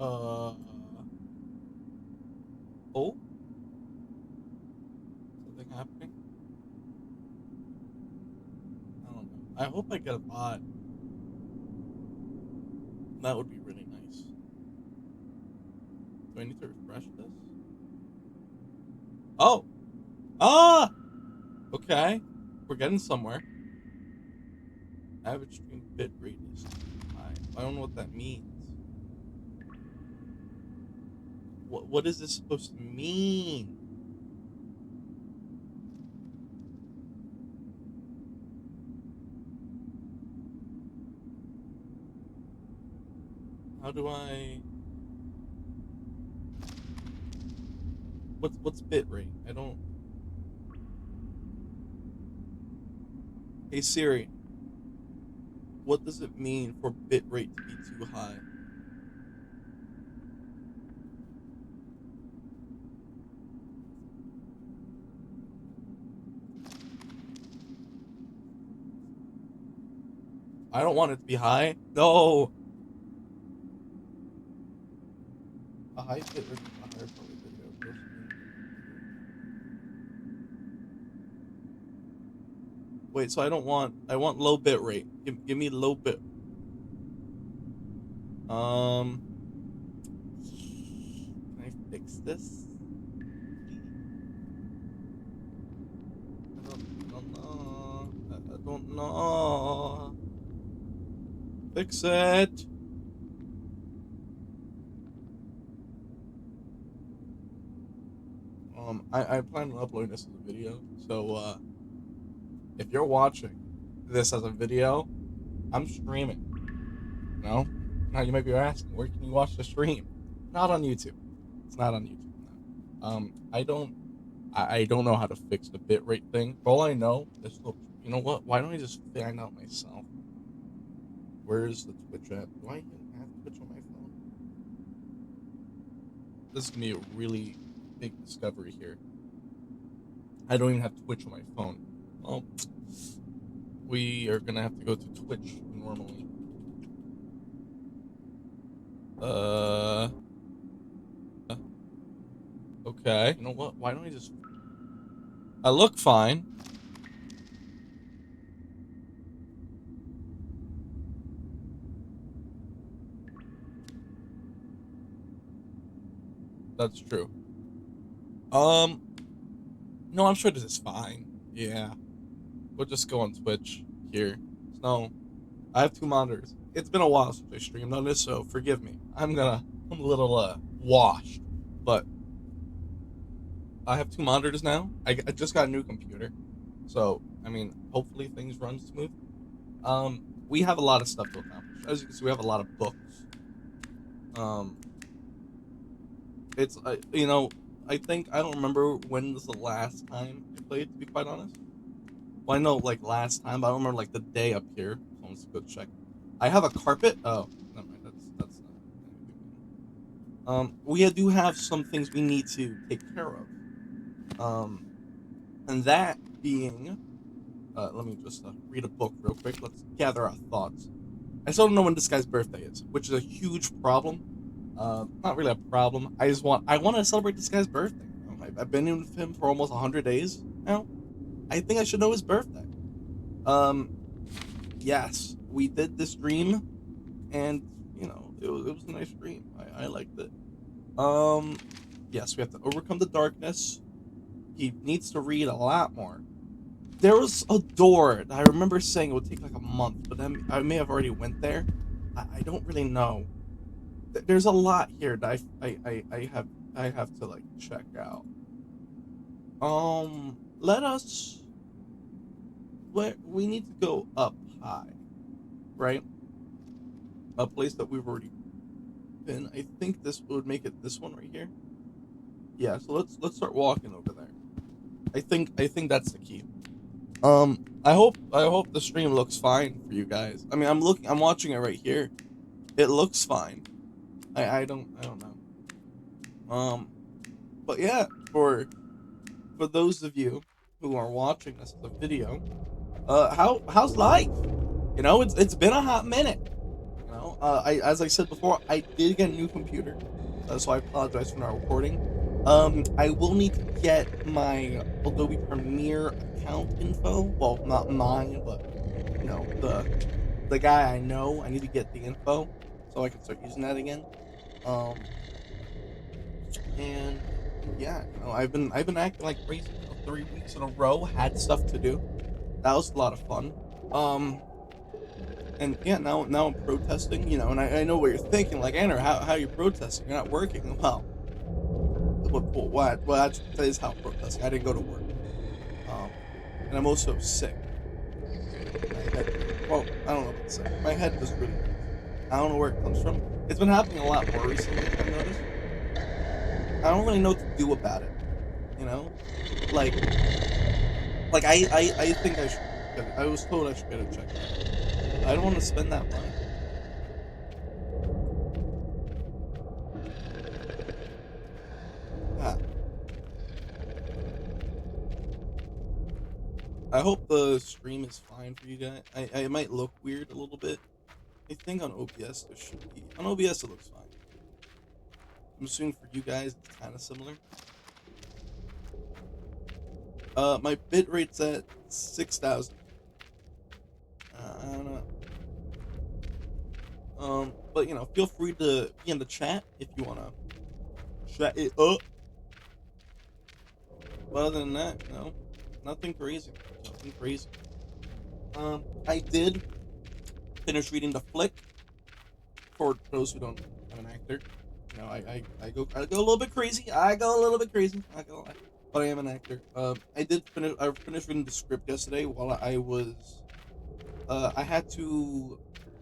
Uh, oh, something happening? I don't know. I hope I get a bot. That would be really nice. Do I need to refresh this? Oh! Ah! Okay. We're getting somewhere. Average stream bit rate is high. I don't know what that means. What is this supposed to mean? How do I... What's bit rate? I don't... Hey Siri, what does it mean for bit rate to be too high? I don't want it to be high. No! A high bit rate is a higher quality video. Wait, so I don't want... I want low bit rate. Give me low bit... Can I fix this? I don't know. I don't know. Fix it. I plan on uploading this as a video. So, if you're watching this as a video, I'm streaming. You know? Now you might be asking, where can you watch the stream? Not on YouTube. It's not on YouTube. No. I don't know how to fix the bitrate thing. All I know is, look, you know what? Why don't I just find out myself? Where's the Twitch app? Do I even have Twitch on my phone? This is gonna be a really big discovery here. I don't even have Twitch on my phone. Well, we are gonna have to go to Twitch normally. Okay. You know what? Why don't I just... I look fine. That's true. No, I'm sure this is fine. Yeah. We'll just go on Twitch here. So, I have two monitors. It's been a while since I streamed on this, so forgive me. I'm a little, washed. But, I have two monitors now. I just got a new computer. So, I mean, hopefully things run smooth. We have a lot of stuff to accomplish. As you can see, we have a lot of books. It's, you know, I think, I don't remember when was the last time I played, to be quite honest. Well, I know, like, last time, but I don't remember, like, the day up here. So let's go check. I have a carpet. Oh, never mind. That's not. We do have some things we need to take care of. And that being, let me just read a book real quick. Let's gather our thoughts. I still don't know when this guy's birthday is, which is a huge problem. Not really a problem. I want to celebrate this guy's birthday. I've been in with him for almost 100 days now. I think I should know his birthday. Yes, we did this dream, and you know it was a nice dream. I liked it. Yes, we have to overcome the darkness. He needs to read a lot more. There was a door that I remember saying it would take like a month, but then I may have already went there. I don't really know. There's a lot here that I have to like check out. Let us. We need to go up high, right? A place that we've already been. I think this would make it this one right here. Yeah, so let's start walking over there. I think that's the key. I hope the stream looks fine for you guys. I mean, I'm watching it right here. It looks fine. I don't know. But yeah, for those of you who are watching this as a video, how's life? You know, it's been a hot minute. You know, as I said before, I did get a new computer, so I apologize for not recording. I will need to get my Adobe Premiere account info. Well, not mine, but the guy I know. I need to get the info so I can start using that again. Um, and yeah, I've been acting like crazy. 3 weeks in a row, had stuff to do. That was a lot of fun. Um, and yeah, now I'm protesting. And I know what you're thinking. Like, Andrew, how are you protesting? You're not working. Well, that is how I'm protesting. I didn't go to work. Um, and I'm also sick. My head hurts. Well, I don't know about sick. My head just really hurts. I don't know where it comes from. It's been happening a lot more recently. I've noticed. I don't really know what to do about it. You know, like I think I should get it. I was told I should get it checked out. I don't want to spend that money. Ah, I hope the stream is fine for you guys. I might look weird a little bit. I think on OBS there should be. On OBS it looks fine. I'm assuming for you guys it's kind of similar. My bit rate's at 6,000. I don't know. But feel free to be in the chat if you wanna chat it up. But other than that, nothing crazy. Nothing crazy. I did finish reading the flick. For those who don't, I'm an actor. I go a little bit crazy. I go a little bit crazy. I go, but I am an actor. I finished reading the script yesterday while I was. I had to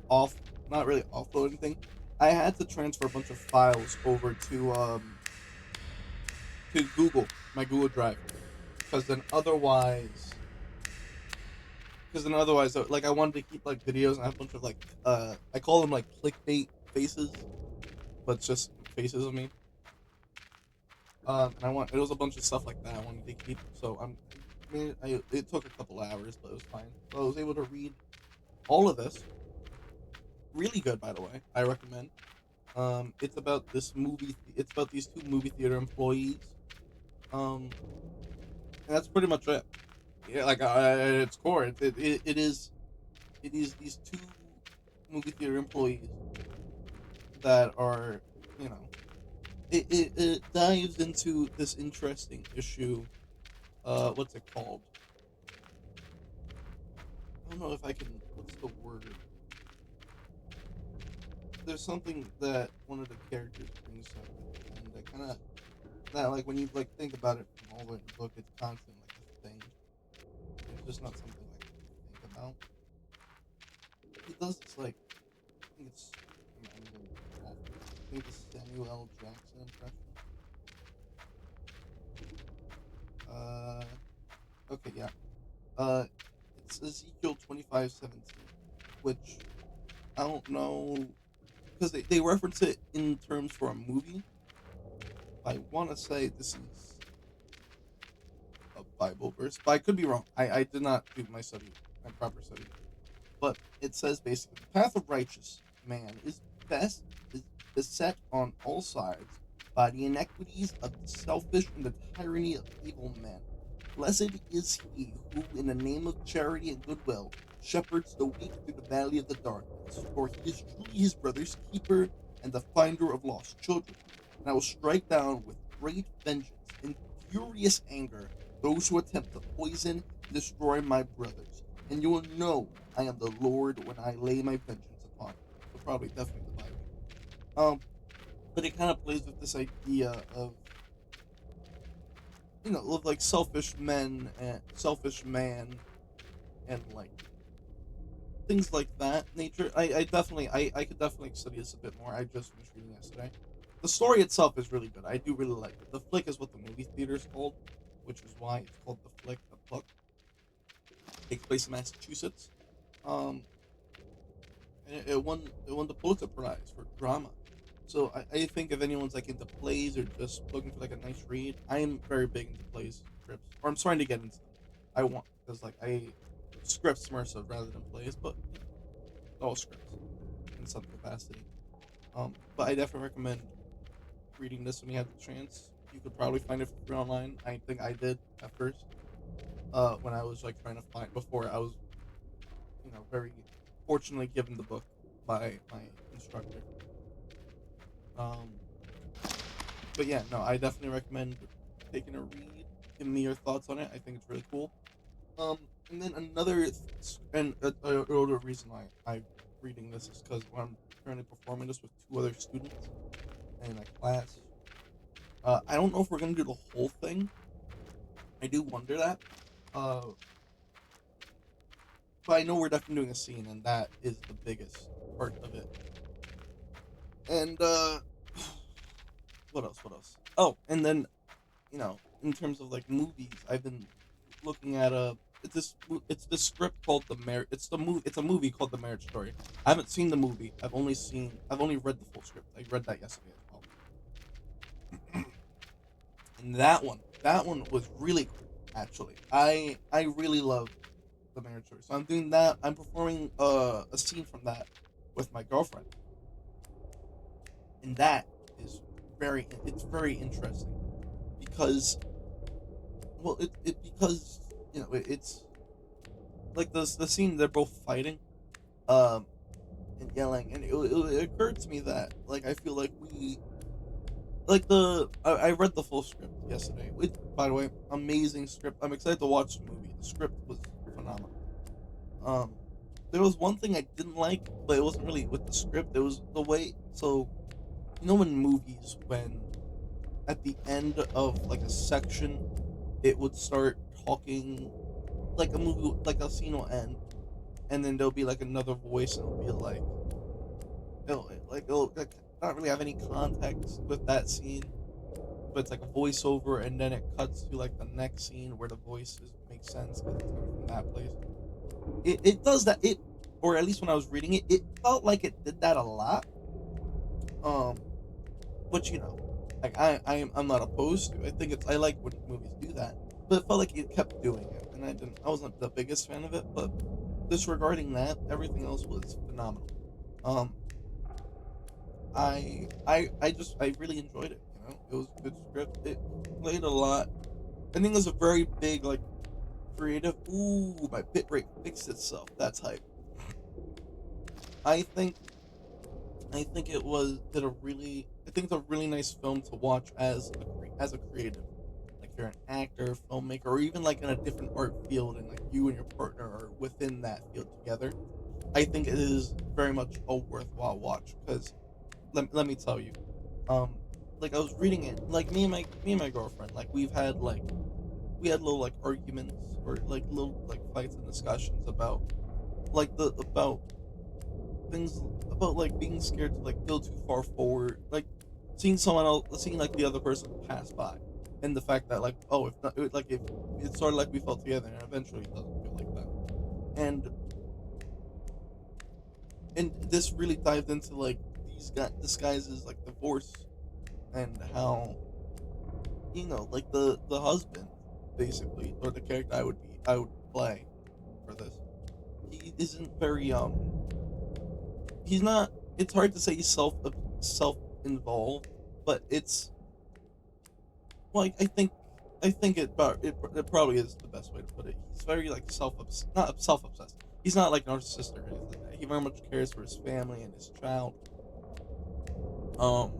off, not really offload anything. I had to transfer a bunch of files over to Google, my Google Drive, because then otherwise, like I wanted to keep like videos and I have a bunch of like I call them like clickbait faces, but it's just faces of me. And it was a bunch of stuff like that I wanted to keep. So it took a couple hours, but it was fine. So I was able to read all of this. Really good, by the way. I recommend. It's about this movie. It's about these two movie theater employees. Um, and that's pretty much it. Yeah, like at its core, it is these two movie theater employees that are, you know, it dives into this interesting issue. What's it called? I don't know if I can. What's the word? There's something that one of the characters brings up at the end that kind of that like when you like think about it from all the way in the book, it's constantly like a thing. It's just not something like you think about. He does this like I think it's I'm gonna be awful. I think it's Samuel L. Jackson impression. Uh, okay, yeah. Uh, it's Ezekiel 25:17, which I don't know because they reference it in terms for a movie. I want to say this is a Bible verse, but I could be wrong. I did not do my proper study. But it says basically, the path of righteous man is beset on all sides by the inequities of the selfish and the tyranny of evil men. Blessed is he who, in the name of charity and goodwill, shepherds the weak through the valley of the darkness, for he is truly his brother's keeper and the finder of lost children. And I will strike down with great vengeance and furious anger those who attempt to poison and destroy my brothers. And you will know I am the Lord when I lay my vengeance upon them. So probably definitely the Bible. Um, but it kind of plays with this idea of of like selfish men and selfish man and like things like that nature. I could definitely study this a bit more. I just finished reading yesterday. The story itself is really good. I do really like it. The flick is what the movie theater is called, which is why it's called the flick. The book takes place in Massachusetts. Um, and it won the Pulitzer Prize for drama. So I think if anyone's like into plays or just looking for like a nice read, I am very big into plays, scripts, or I'm starting to get into them. I want because like I scripts more so rather than plays, but all scripts. in some capacity. But I definitely recommend reading this when you have the chance. You could probably find it for free online. I think I did at first. When I was like trying to find before I was, very fortunately given the book by my instructor. Um, but yeah, no, I definitely recommend taking a read. Give me your thoughts on it. I think it's really cool. And then another reason why I'm reading this is because I'm currently performing this with two other students in a class. I don't know if we're gonna do the whole thing. I do wonder that. Uh, but I know we're definitely doing a scene, and that is the biggest part of it. And what else? What else? Oh, and then in terms of like movies, I've been looking at it's this script called the Marriage. It's a movie called The Marriage Story. I haven't seen the movie. I've only read the full script. I read that yesterday as well. And that one was really cool. Actually, I really love The Marriage Story. So I'm doing that. I'm performing a scene from that with my girlfriend, and that is it's very interesting because because it's like the scene they're both fighting um and yelling, and it occurred to me that like I feel like we like I read the full script yesterday, which by the way, amazing script. I'm excited to watch the movie. The script was phenomenal. um there was one thing I didn't like, but it wasn't really with the script. It was the way. So in movies, when at the end of like a section it would start talking, like a movie, like a scene will end, and then there'll be like another voice, and it'll be like it'll like not really have any context with that scene, but it's like a voiceover, and then it cuts to like the next scene where the voices make sense because it's coming from that place. It does that. Or at least when I was reading it, it felt like it did that a lot. Um, which like I'm not opposed to. I think I like when movies do that, but it felt like it kept doing it, and I wasn't the biggest fan of it. But disregarding that, everything else was phenomenal. Um, I really enjoyed it. It was a good script. It played a lot. I think it was a very big like creative. Ooh, my bitrate fixed itself. That's hype. I think I think it was did a really I think it's a really nice film to watch as a creative. Like you're an actor, filmmaker, or even like in a different art field, and like you and your partner are within that field together. I think it is very much a worthwhile watch because let me tell you, um, like I was reading it, like me and my girlfriend, like we had little like arguments or like little like fights and discussions about about things about like being scared to like go too far forward, like seeing like the other person pass by, and the fact that like if not, like if it's sort of like we fell together, and eventually it doesn't feel like that, and this really dived into like this guy's like divorce, and how like the husband basically, or the character I would play for this, he isn't very he's not it's hard to say he's self involved, but it's like I think it probably is the best way to put it. He's very like not self obsessed. He's not like narcissistic or anything like that. He very much cares for his family and his child. Um,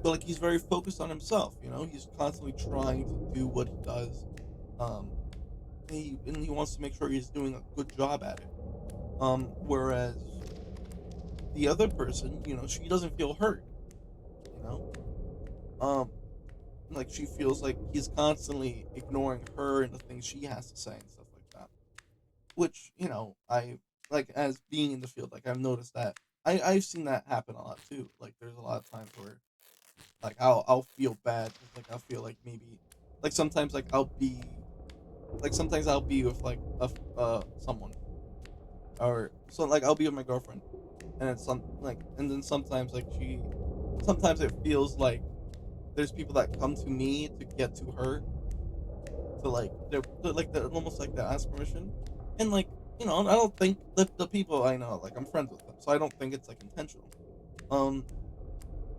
but like he's very focused on himself. He's constantly trying to do what he does. Um, and he wants to make sure he's doing a good job at it. Whereas the other person, she doesn't feel hurt. You know, um, like she feels like he's constantly ignoring her and the things she has to say and stuff like that. Which I like, as being in the field, like I've noticed that I've seen that happen a lot too. Like there's a lot of times where like I'll feel bad, 'cause, like I'll feel like maybe like sometimes sometimes I'll be with like someone, or so like I'll be with my girlfriend, and it's and then sometimes sometimes it feels like there's people that come to me to get to her, to like they're like almost like they ask permission, and like I don't think the people I know, like, I'm friends with them, so I don't think it's, like, intentional. Um,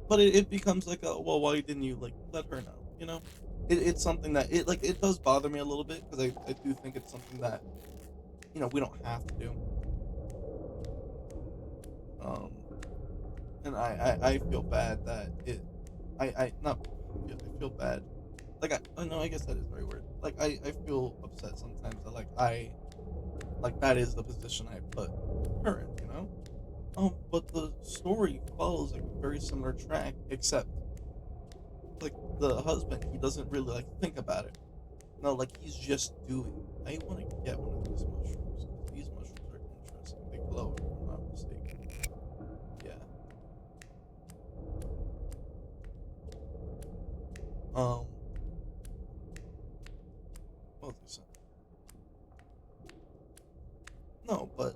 but it becomes like a, well, why didn't you, like, let her know, you know? It's something that it does bother me a little bit because I do think it's something that, we don't have to do. Um, and I feel bad that I not feel I feel bad. Like, I know, I guess that is very weird. Like, I feel upset sometimes that, like, that is the position I put her in, you know? But the story follows, like, a very similar track, except, like, the husband, he doesn't really, like, think about it. No, like, he's just doing. I wanna get one of these mushrooms, 'cause these mushrooms are interesting. They glow, if I'm not mistaken. Yeah. Um, what was I saying? No, but,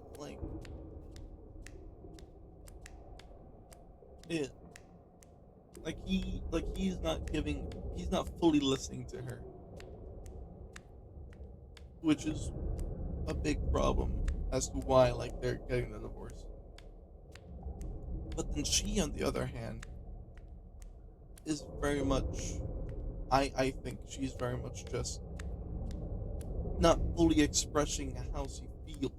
yeah, he's not fully listening to her, which is a big problem as to why, like, they're getting the divorce. But then she, on the other hand, is very much, I think she's very much just not fully expressing how she feels.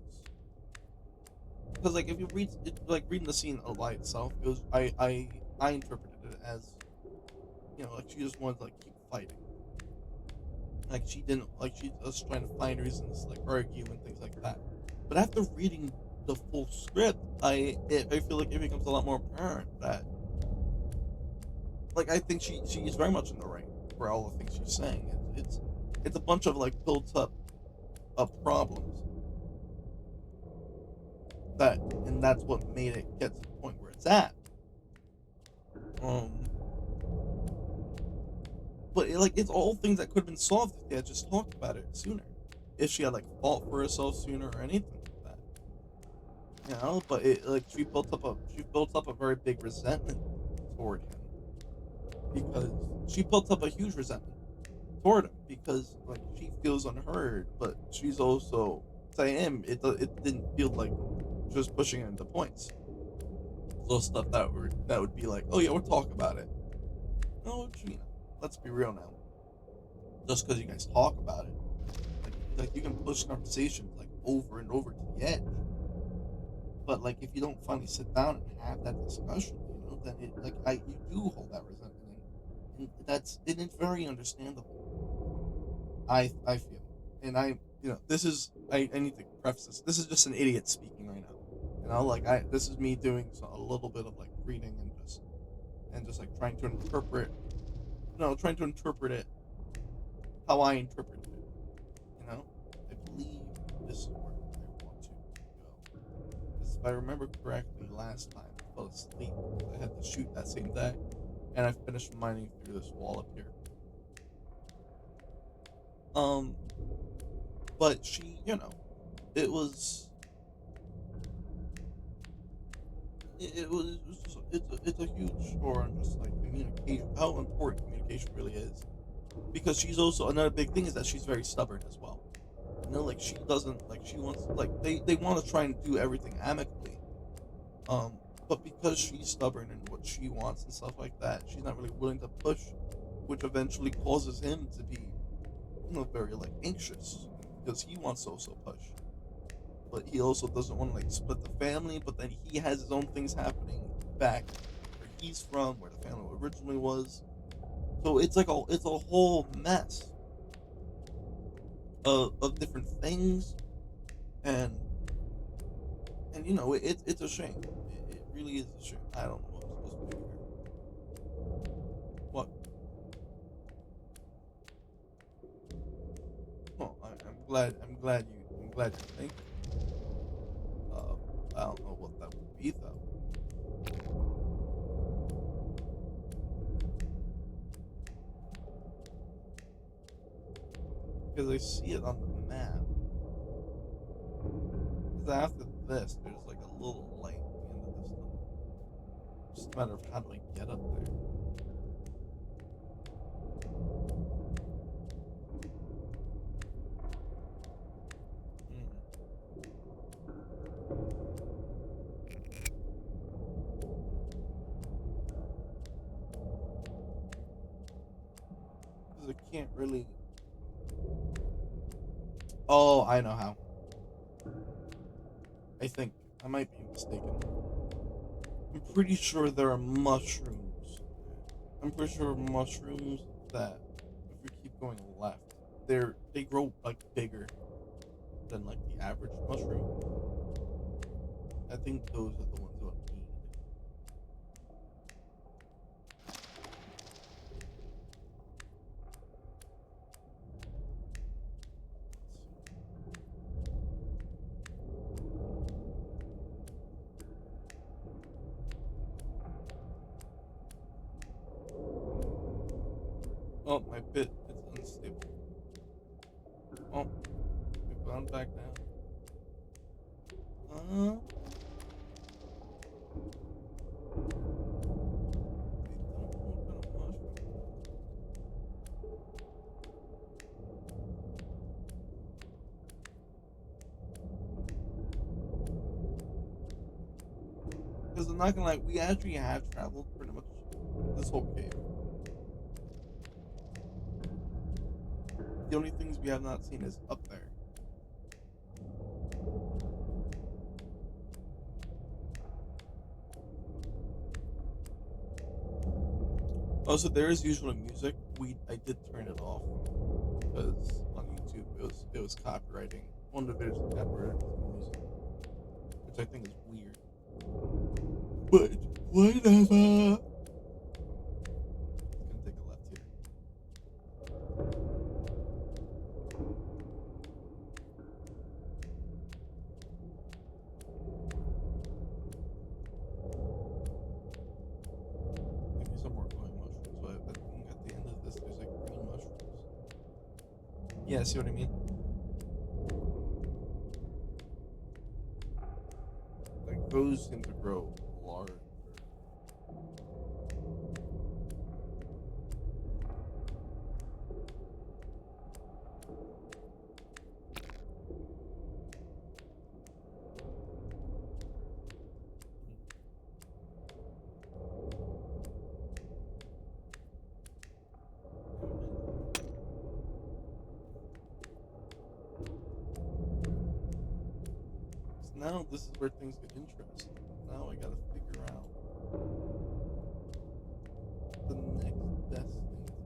Because, like, if you read it, like, reading the scene by itself, it was I interpreted it as, like, she just wanted to, like, keep fighting. Like, she didn't, like, she was trying to find reasons to, like, argue and things like that. But after reading the full script, I feel like it becomes a lot more apparent that, like, I think she's very much in the right for all the things she's saying. It's a bunch of, like, built up problems that, and that's what made it get to the point where it's at. Um, but it's all things that could have been solved if they had just talked about it sooner. If she had, like, fought for herself sooner or anything like that, But she built up a very big resentment toward him, because she built up a huge resentment toward him because, like, she feels unheard, but she's also, to him, it didn't feel like just pushing him to points. So stuff that would be like, oh yeah, we'll talk about it. No, let's be real now. Just because you guys talk about it, like, you can push conversations, like, over and over to the edge, but, like, if you don't finally sit down and have that discussion, then you do hold that resentment, and it's very understandable. I feel, and this is, I need to preface this. This is just an idiot speaking right now. Like, I this is me doing a little bit of, like, reading and just, like, trying to interpret, trying to interpret it how I interpreted it. You know, I believe this is where I want to go. Because if I remember correctly, last time I fell asleep because I had to shoot that same day, and I finished mining through this wall up here. Um, but she, it was it was just, it's a huge score on just, like, communication, how important communication really is. Because she's also, another big thing is that she's very stubborn as well. Like, she doesn't, like, she wants, like, they want to try and do everything amicably. But because she's stubborn in what she wants and stuff like that, she's not really willing to push, which eventually causes him to be, very, like, anxious because he wants to also push, but he also doesn't want to, like, split the family. But then he has his own things happening back where he's from, where the family originally was. So it's a whole mess of different things, and it's a shame. It really is a shame. I don't know what I'm supposed to do here. What? Well, I'm glad you're thinking. Uh, I don't know what that would be though, because I see it on the map. Because after this, there's, like, a little light at the end of this tunnel. It's just a matter of how do I get up there. Hmm. because I can't really. Oh, I know how. I think I might be mistaken. I'm pretty sure there are mushrooms. I'm pretty sure mushrooms that, if we keep going left, they grow like bigger than like the average mushroom. I think those are the ones that we need. Oh, my bit, it's unstable. Oh, we found back down. Wait, don't know what kind of mushroom. Because I'm not gonna lie, we actually have traveled pretty much this whole cave. The only things we have not seen is up there. Also, there is usually music. I did turn it off because on YouTube it was copywriting. One of the videos was copyrighted music, which I think is weird. But whatever. Gonna take a left here. Maybe some more glowing mushrooms. But I think at the end of this, there's like green mushrooms. Yeah, see what I mean? Like those seem to grow large. So now this is where things get interesting. Now I gotta figure out the next best thing to do.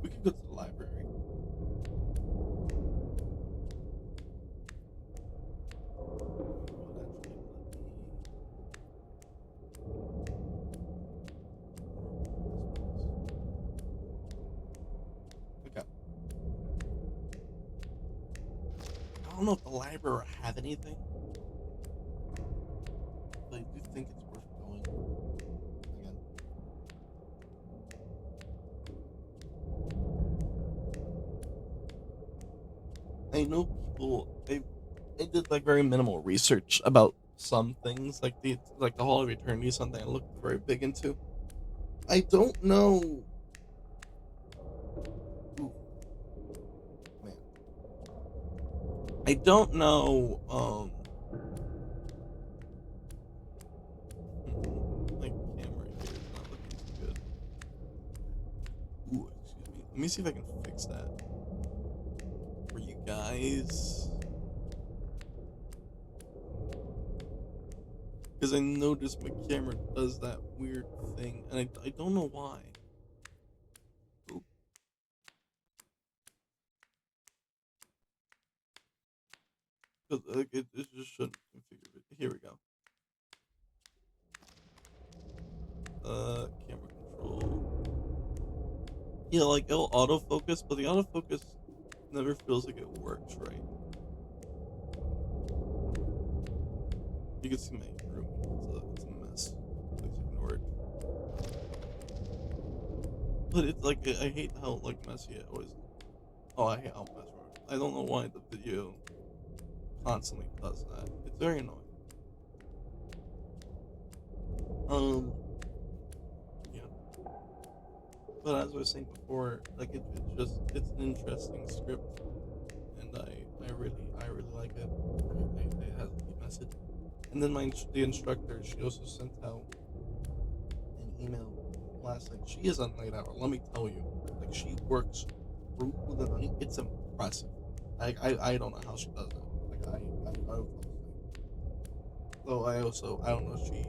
We could go to the library. Okay. I don't know if the library will have anything, but I do think it's worth going again. I know people. I did like very minimal research about some things, like the Hall of Eternity, is something I looked very big into. I don't know. Ooh, man, I don't know. My camera here is not looking too good. Ooh, excuse me. Let me see if I can fix that for you guys. Because I noticed my camera does that weird thing, and I don't know why. Oop. Like, it just shouldn't configure it. Here we go. Camera control. Yeah, like it'll autofocus, but the autofocus never feels like it works right. You can see my room. It's a mess. Please ignore it. But it's like I hate how like messy it always. Oh, I hate how messy. I don't know why the video constantly does that. It's very annoying. Um, yeah. But as I was saying before, like it's an interesting script, and I really like it. It has a deep message. And then the instructor, she also sent out an email last night. She is a night owl. Let me tell you, like she works through the night. It's impressive. I don't know how she does it. Like I fall asleep. So I don't know if she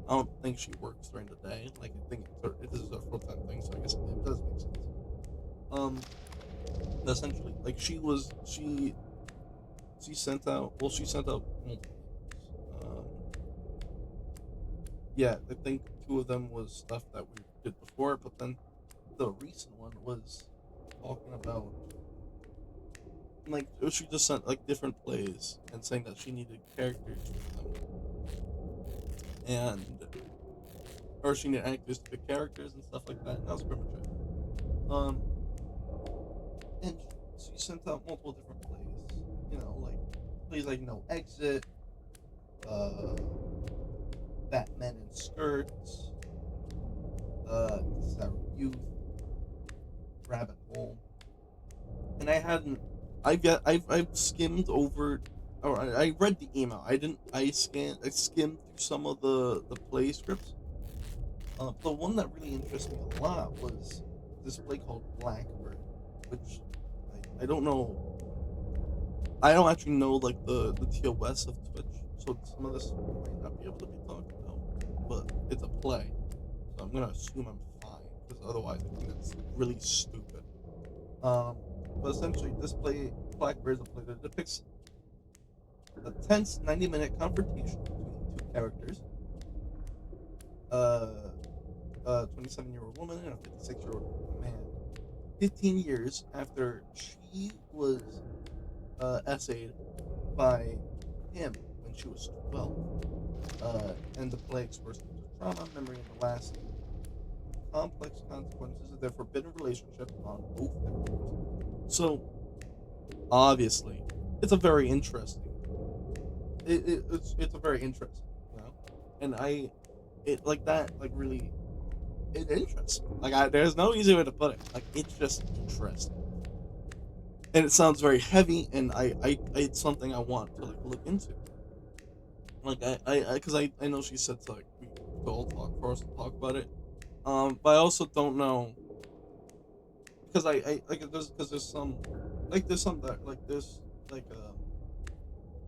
I don't think she works during the day. Like I think this is a full time thing, so I guess it does make sense. Um, essentially, like she sent out she sent out multiple emails. Yeah, I think two of them was stuff that we did before, but then the recent one was talking about like she just sent like different plays and saying that she needed characters for them and or she needed actors to pick characters and stuff like that. And that was pretty much it. And she sent out multiple different plays. Like plays like Exit, uh, Batman in Skirts, This Is Our Youth, Rabbit Hole, and I hadn't. I've skimmed over, or I read the email. I didn't. I skimmed through some of the play scripts. The one that really interested me a lot was this play called Blackbird, which I don't know. I don't actually know like the TOS of Twitch, so some of this we might not be able to be talking about. But it's a play, so I'm gonna assume I'm fine because otherwise I think that's really stupid. Um, but essentially, this play Blackbird is a play that depicts a tense 90-minute confrontation between two characters, uh, a 27-year-old woman and a 56-year-old man. 15 years after she was essayed by him when she was 12. And the play explores trauma, memory, and the lasting complex consequences of their forbidden relationship on both their parts. So, obviously, it's a very interesting. It's a very interesting, and it like that like really it interests me. Like there's no easy way to put it. Like it's just interesting, and it sounds very heavy, and it's something I want to like look into. Like because I know she said to like we to all talk for us to talk about it. But I also don't know because I like there's some like there's some that like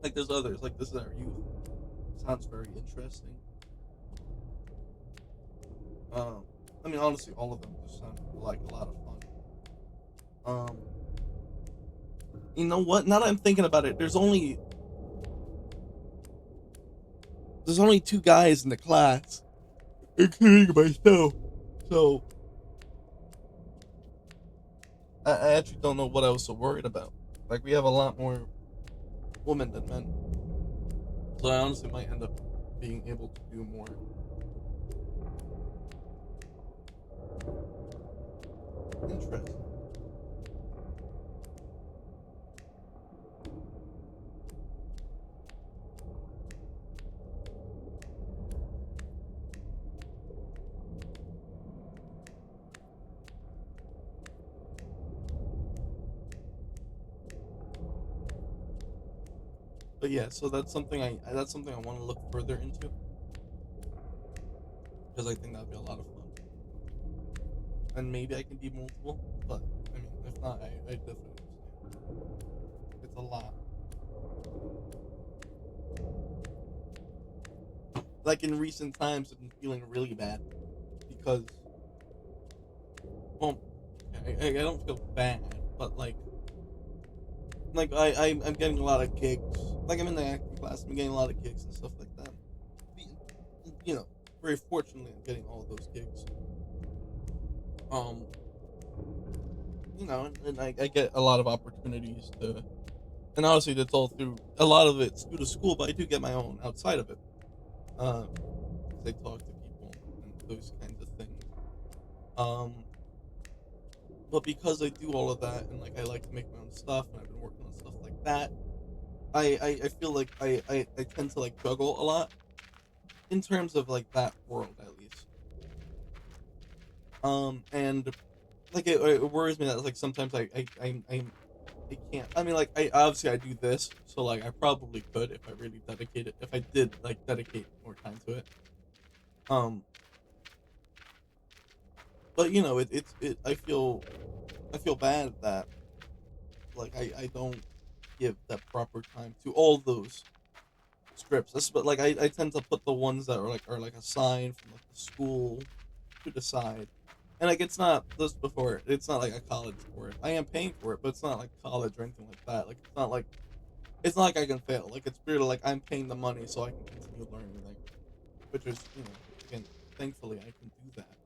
like there's others like This Is Our Youth sounds very interesting. Um, I mean honestly all of them just sound like a lot of fun. Um, you know what? Now that I'm thinking about it, there's only two guys in the class, including myself. So I actually don't know what I was so worried about. Like we have a lot more women than men, so I honestly might end up being able to do more. Interesting. But yeah, so that's something I want to look further into because I think that'd be a lot of fun, and maybe I can be multiple. But I mean, if not, I definitely understand. It's a lot. Like in recent times, I've been feeling really bad because well, I don't feel bad, but like I'm getting a lot of gigs. Like I'm in the acting class, I'm getting a lot of gigs and stuff like that. You know, very fortunately, I'm getting all of those gigs. Um, and I get a lot of opportunities to, and honestly, that's all through a lot of it's through the school, but I do get my own outside of it. Um, because I talk to people and those kinds of things. Um, but because I do all of that and like I like to make my own stuff and I've been working on stuff like that, I feel like I tend to like juggle a lot in terms of like that world at least. And like it worries me that like sometimes I can't. I mean, like I obviously I do this, so like I probably could if I really dedicate it. If I did like dedicate more time to it. Um, But you know, I feel bad that like I don't give that proper time to all those scripts. But like I tend to put the ones that are like assigned from like the school to the side. And like it's not this before it's not like a college course. I am paying for it, but it's not like college or anything like that. Like it's not like I can fail. Like it's purely like I'm paying the money so I can continue learning. Like which is again thankfully I can do that.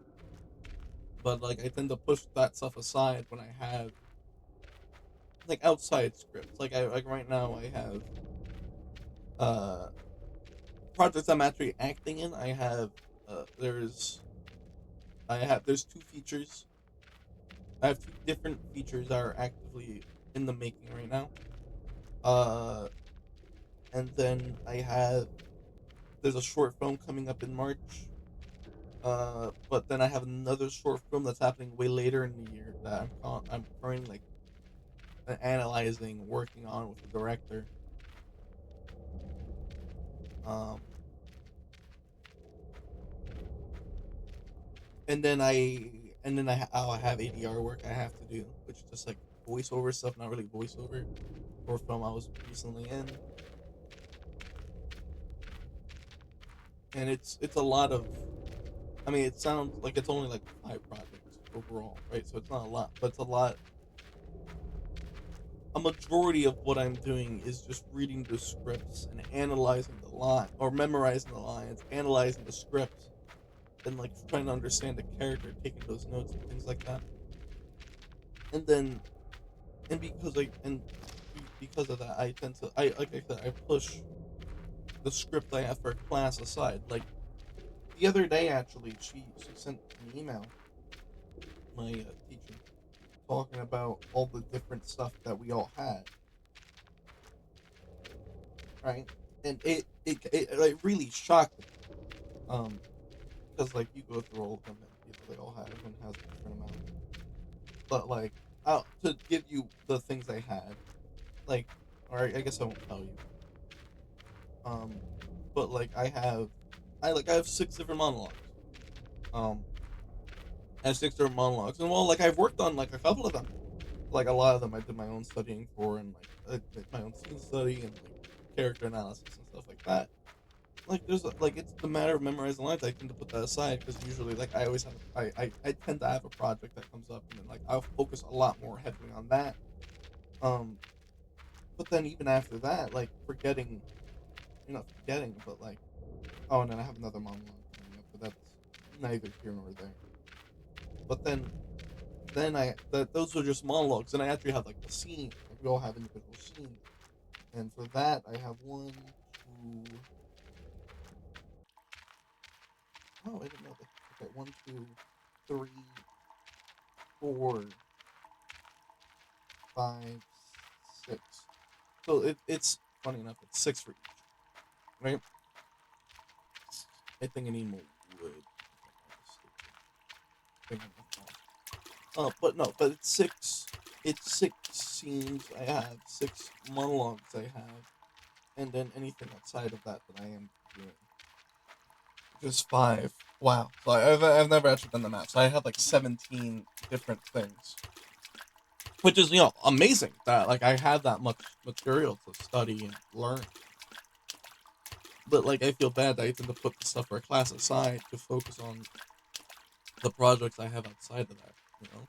But like I tend to push that stuff aside when I have like outside scripts. Like I like right now I have uh projects I'm actually acting in. I have there's two features. I have two different features that are actively in the making right now. Uh and then there's a short film coming up in March. But then I have another short film that's happening way later in the year that I'm currently like analyzing, working on with the director. Um, and then I'll have ADR work I have to do, which is just like voiceover stuff, not really voiceover. For a film I was recently in, and it's a lot of. I mean, it sounds like it's only like 5 projects overall, right? So it's not a lot, but it's a lot. A majority of what I'm doing is just reading the scripts and analyzing the line or memorizing the lines, analyzing the script, and like trying to understand the character, taking those notes and things like that. And then and because I and because of that, I tend to I like I said I push the script I have for class aside. Like the other day, actually, she sent an email, my teacher, talking about all the different stuff that we all had, right? And it really shocked me, um, because like you go through all of them and they all have everyone has a different amount. But like, to give you the things I had, like, or I guess I won't tell you, um, but like I have 6 different monologues, um, and 6 different monologues, and well, like I've worked on like a couple of them. Like a lot of them I did my own studying for, and like my own scene study and like character analysis and stuff like that. Like like it's the matter of memorizing lines. I tend to put that aside because usually like I always have I tend to have a project that comes up, and then like I'll focus a lot more heavily on that. Um, but then even after that, like forgetting, you're not forgetting, but like oh, and then I have another monologue coming up, but that's neither here nor there. But then those are just monologues, and I actually have like the scenes. Like we all have individual scenes. And for that, I have one, two. Oh, I didn't know that. Okay, one, two, three, 4, 5, 6. So it's funny enough. It's 6 for each, right? I think I need more wood, if I'm not mistaken. I think I left one. But no, but it's six. It's 6 scenes I have, 6 monologues I have, and then anything outside of that that I am doing. Just 5. Wow. So I've never actually done the math. So I have like 17 different things, which is amazing that like I have that much material to study and learn. But like I feel bad that I tend to put the stuff for a class aside to focus on the projects I have outside of that. You know,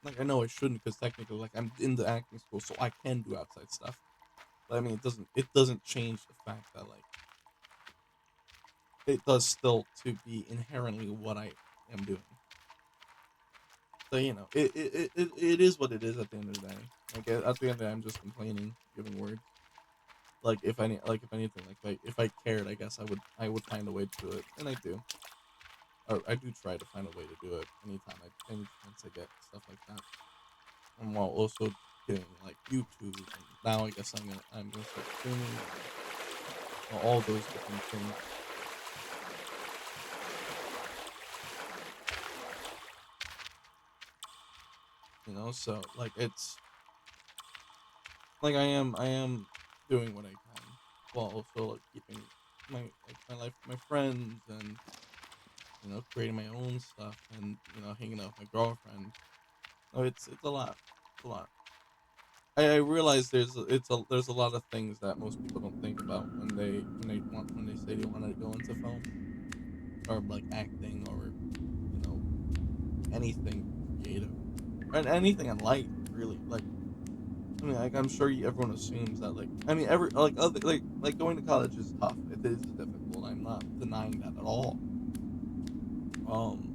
like I know I shouldn't because technically like I'm in the acting school, so I can do outside stuff. But I mean, it doesn't change the fact that like it does still to be inherently what I am doing. So it is what it is at the end of the day. Like at the end of the day, I'm just complaining, giving words. Like if anything, like if I cared, I guess I would find a way to do it, and I do. Or I do try to find a way to do it any chance I get stuff like that. And while also doing like YouTube, and now I guess I'm gonna start streaming and all those different things. So like it's like I am doing what I can while also like keeping my life with my friends and creating my own stuff and hanging out with my girlfriend. Oh, it's a lot. It's a lot. I realize there's a lot of things that most people don't think about when they say they want to go into film or like acting or you know anything creative and anything in life really. Like I mean, like I'm sure everyone assumes that like I mean every like other like going to college is tough. It is difficult. I'm not denying that at all. Um,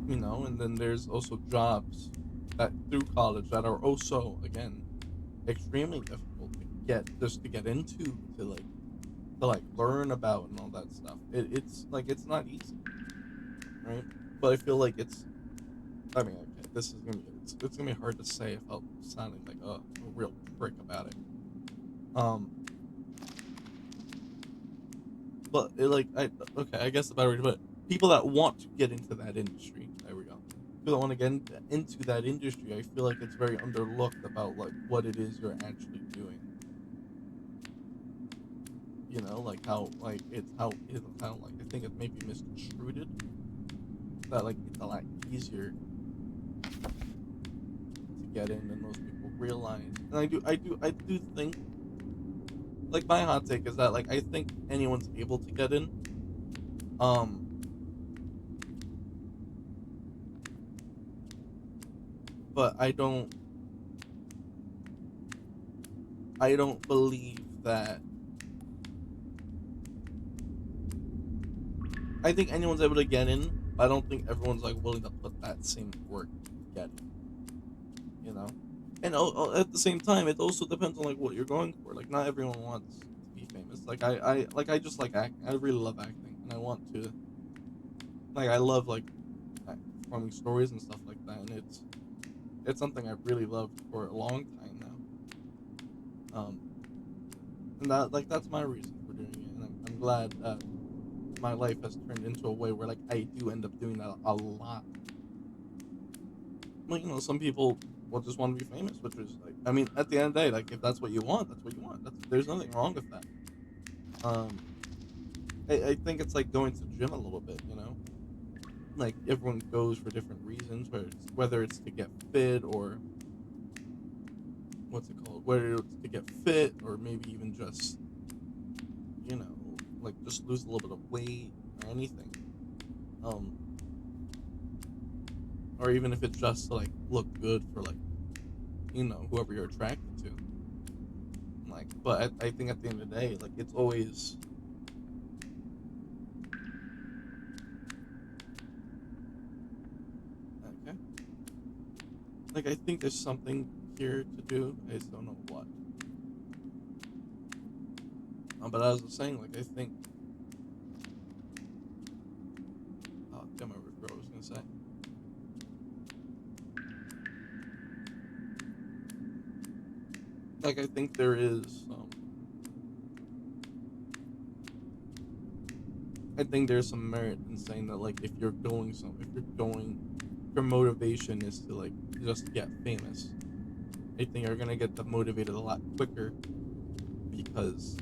and then there's also jobs that through college that are also again extremely difficult to get just to get into to like learn about and all that stuff. It's like it's not easy, right? But I feel like I mean, okay, this is gonna be it's gonna be hard to say without sounding like a real prick about it. Um, but like I okay, I guess the better way to put it, people that want to get into that industry. There we go. People that want to get into that industry, I feel like it's very underlooked about like what it is you're actually doing. Like how like I think it may be misconstrued that like it's a lot easier to get in than most people realize. And I do think like my hot take is that like I think anyone's able to get in. Um, but I don't believe that I think anyone's able to get in, but I don't think everyone's like willing to put that same work to get in, you know? And at the same time, it also depends on like what you're going for. Like not everyone wants to be famous. Like I just like acting. I really love acting and I want to I love like performing stories and stuff like that, and it's something I've really loved for a long time now. Um, and that's my reason for doing it, and I'm glad that my life has turned into a way where like I do end up doing that a lot. Well, some people will just want to be famous, which is like, I mean, at the end of the day, like if that's what you want, that's what you want. There's nothing wrong with that. Um, I think it's like going to the gym a little bit, like everyone goes for different reasons, whether it's to get fit or what's it called, whether it's to get fit or maybe even just like just lose a little bit of weight or anything. Um, or even if it's just to like look good for like whoever you're attracted to. Like, but I think at the end of the day, like it's always okay. Like I think there's something here to do. I just don't know what. But as I was saying, like I think, oh, I can't remember what I was gonna say. Like I think there is, I think there's some merit in saying that like if your motivation is to like just get famous, I think you're gonna get motivated a lot quicker because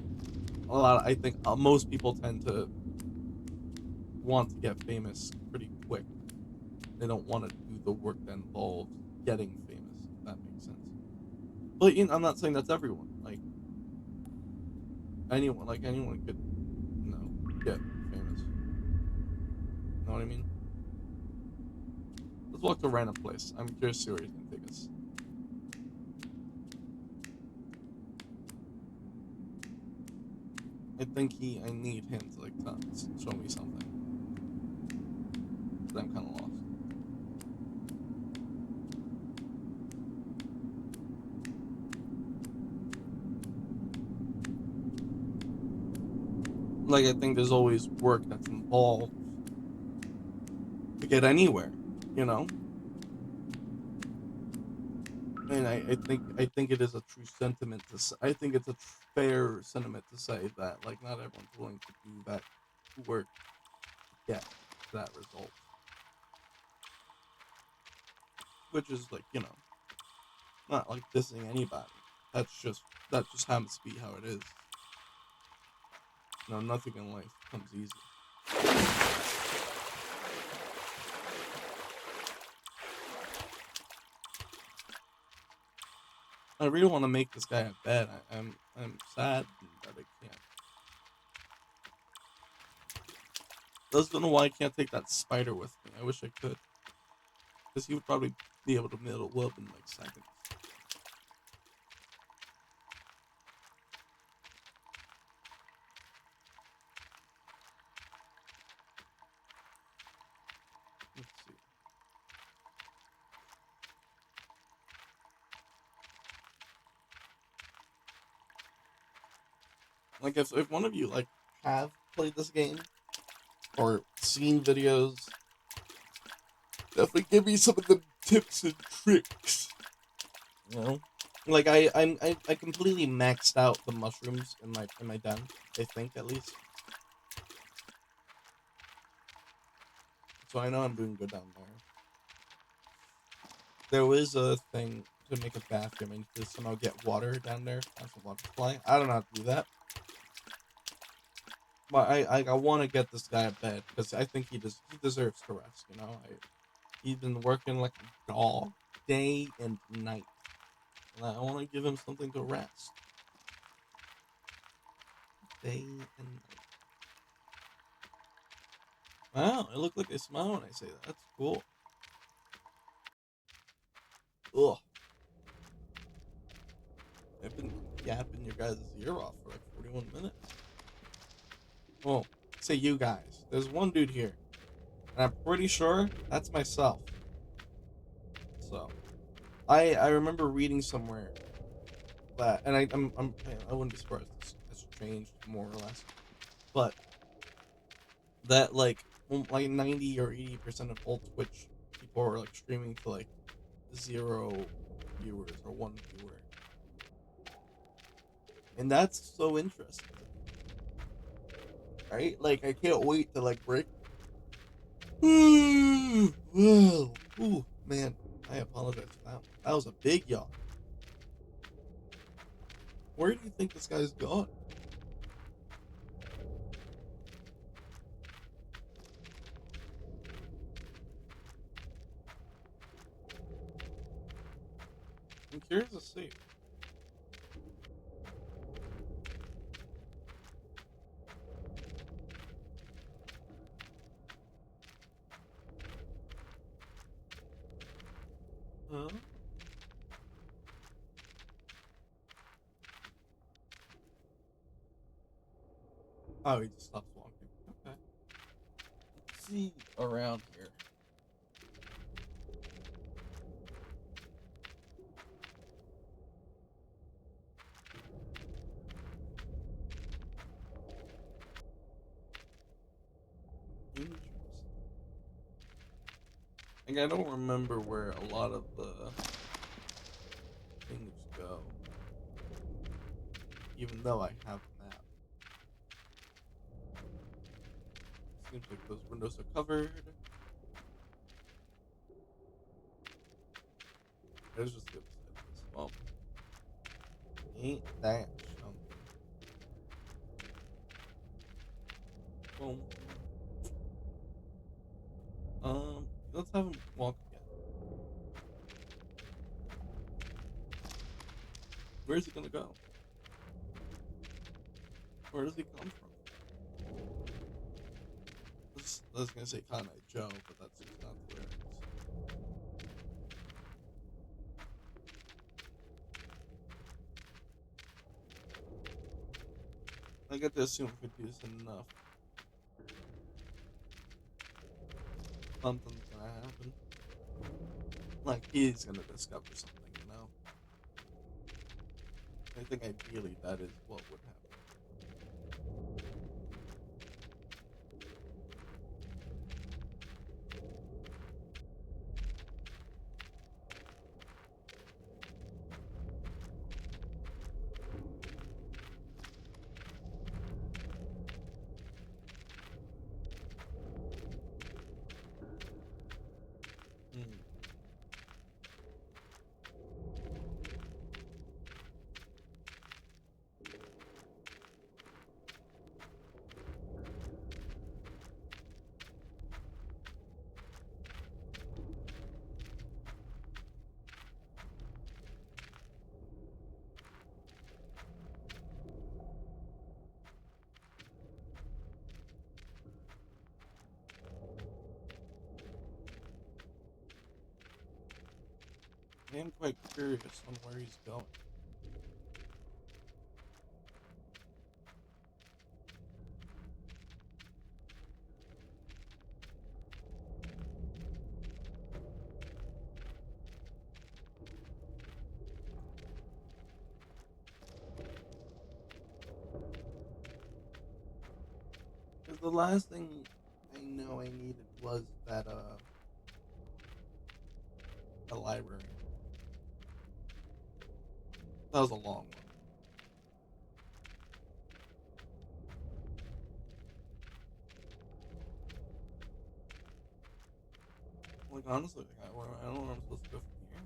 I think most people tend to want to get famous pretty quick. They don't want to do the work that involves getting famous, if that makes sense. But I'm not saying that's everyone. Anyone could, get famous. You know what I mean? Let's walk to a random place. I'm curious to see where he's gonna take us. I need him to like show me something. 'Cause I'm kind of lost. Like I think there's always work that's involved to get anywhere. You know, and I think it is a true sentiment I think it's a fair sentiment to say that like not everyone's willing to do that work to get that result, which is like not like dissing anybody. That's just that just happens to be how it is. No, nothing in life comes easy. I really want to make this guy a bed. I'm sad that I can't. I just don't know why I can't take that spider with me. I wish I could, because he would probably be able to middle up in like seconds. Let's see. Like if one of you like have played this game or seen videos, definitely give me some of the tips and tricks. You know, like I completely maxed out the mushrooms in my den. I think at least, so I know I'm doing good down there. There was a thing to make a bathroom and to somehow get water down there, constant water supply. I don't know how to do that, but I want to get this guy a bed because I think he deserves to rest. You know, he's been working like a dog day and night, and I want to give him something to rest day and night. Wow, I look like I smile when I say that. That's cool. Ugh, I've been yapping your guys' ear off for like 41 minutes. Well, say you guys. There's one dude here, and I'm pretty sure that's myself. So, I remember reading somewhere that, and I wouldn't be surprised if it's changed more or less, but that like 90 or 80% of all Twitch people are like streaming to like 0 viewers or 1 viewer, and that's so interesting, right? Like I can't wait to like break. Whoa, ooh, man, I apologize for that. That was a big yawn. Where do you think this guy's gone? I'm curious to see. Huh? Oh, he just stops walking. Okay. Let's see around here. Interesting. Like I don't remember where a lot of the things go, even though I have a map. Seems like those windows are covered. There's just the other side of this. Well, ain't that something? Boom. Let's have him walk again. Where's he gonna go? Where does he come from? I was gonna say Cotton Eye Joe, but that's just not where it is. I get to assume if we do this enough, something's gonna happen. Like he's gonna discover something, you know? I think ideally that is what would happen. Hmm. am quite curious on where he's going. Because the last thing I know I needed was that a library. That was a long one. Like honestly, like, I don't know where I'm supposed to go from here.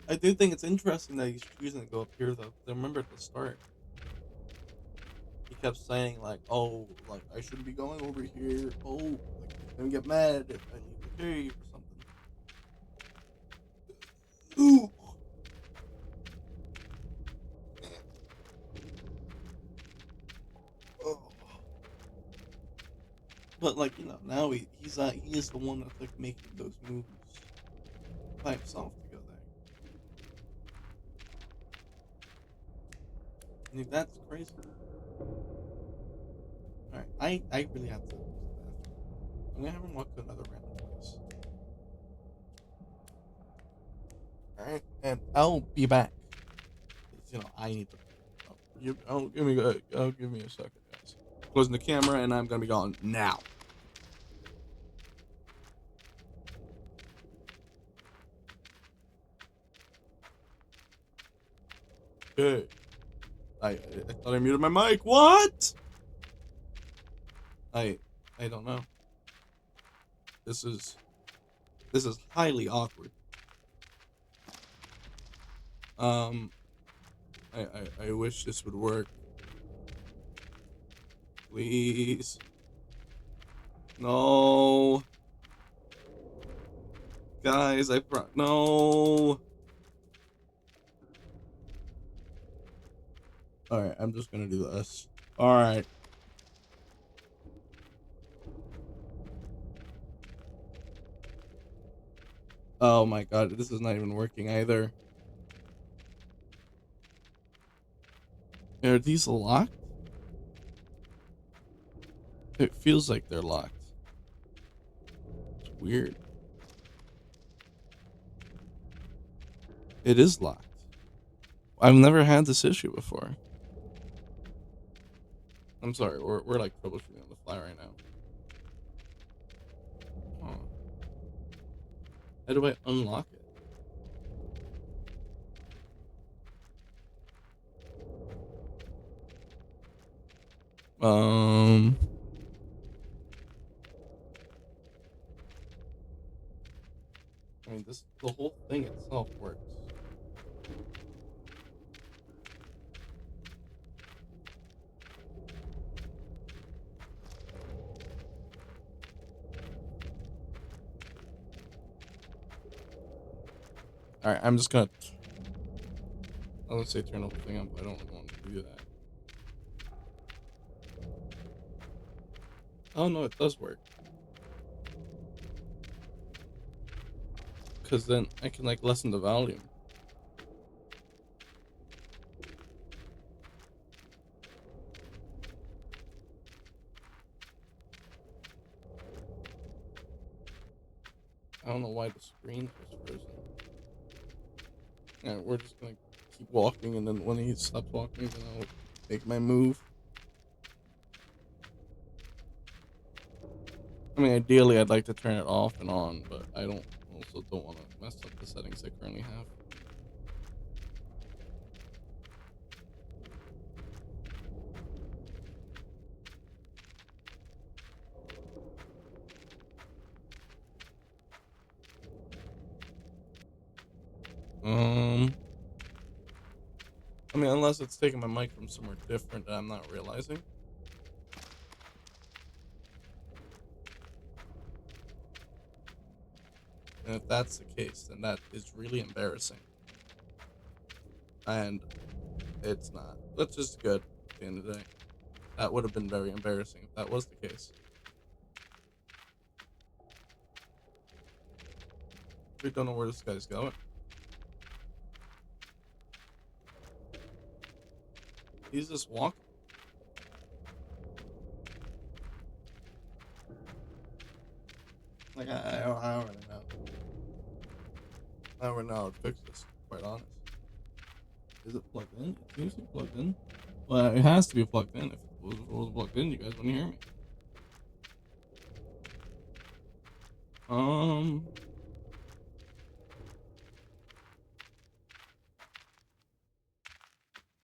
I do think it's interesting that he's choosing to go up here though. 'Cause I remember at the start, he kept saying like, "Oh, like I shouldn't be going over here. Oh, like he's gonna get mad if I leave the cave or something." Ooh. Oh. But like now he is the one that's like making those moves by himself to go there. I mean, that's crazy. All right, I really have to use the bathroom. I'm gonna have him walk to another random place. All right, and I'll be back. 'Cause, I need to. Give me a second, guys. Closing the camera, and I'm gonna be gone now. Okay. I thought I muted my mic. What? I I don't know. This is this is highly awkward. Um, I wish this would work. Please. No. Guys, no. Alright, I'm just gonna do this. Alright. Oh my god, this is not even working either. Are these locked? It feels like they're locked. It's weird. It is locked. I've never had this issue before. I'm sorry, we're like troubleshooting on the fly right now. Huh. How do I unlock it? Um, I mean, the whole thing itself works. Alright, I'm just gonna. I was gonna say turn the whole thing on, but I don't really want to do that. Oh no, it does work. Because then I can like lessen the volume. I don't know why the screen was frozen. Yeah, we're just gonna keep walking, and then when he stops walking, then I'll make my move. I mean, ideally, I'd like to turn it off and on, but I also don't want to mess up the settings I currently have. I mean, unless it's taking my mic from somewhere different that I'm not realizing. And if that's the case, then that is really embarrassing. And it's not. That's just good at the end of the day. That would have been very embarrassing if that was the case. We don't know where this guy's going. He's just walking. Like, I don't really know. I don't really know how to fix this, quite honest. Is it plugged in? It seems to be plugged in. Well, it has to be plugged in. If it was plugged in, you guys wouldn't hear me. Um,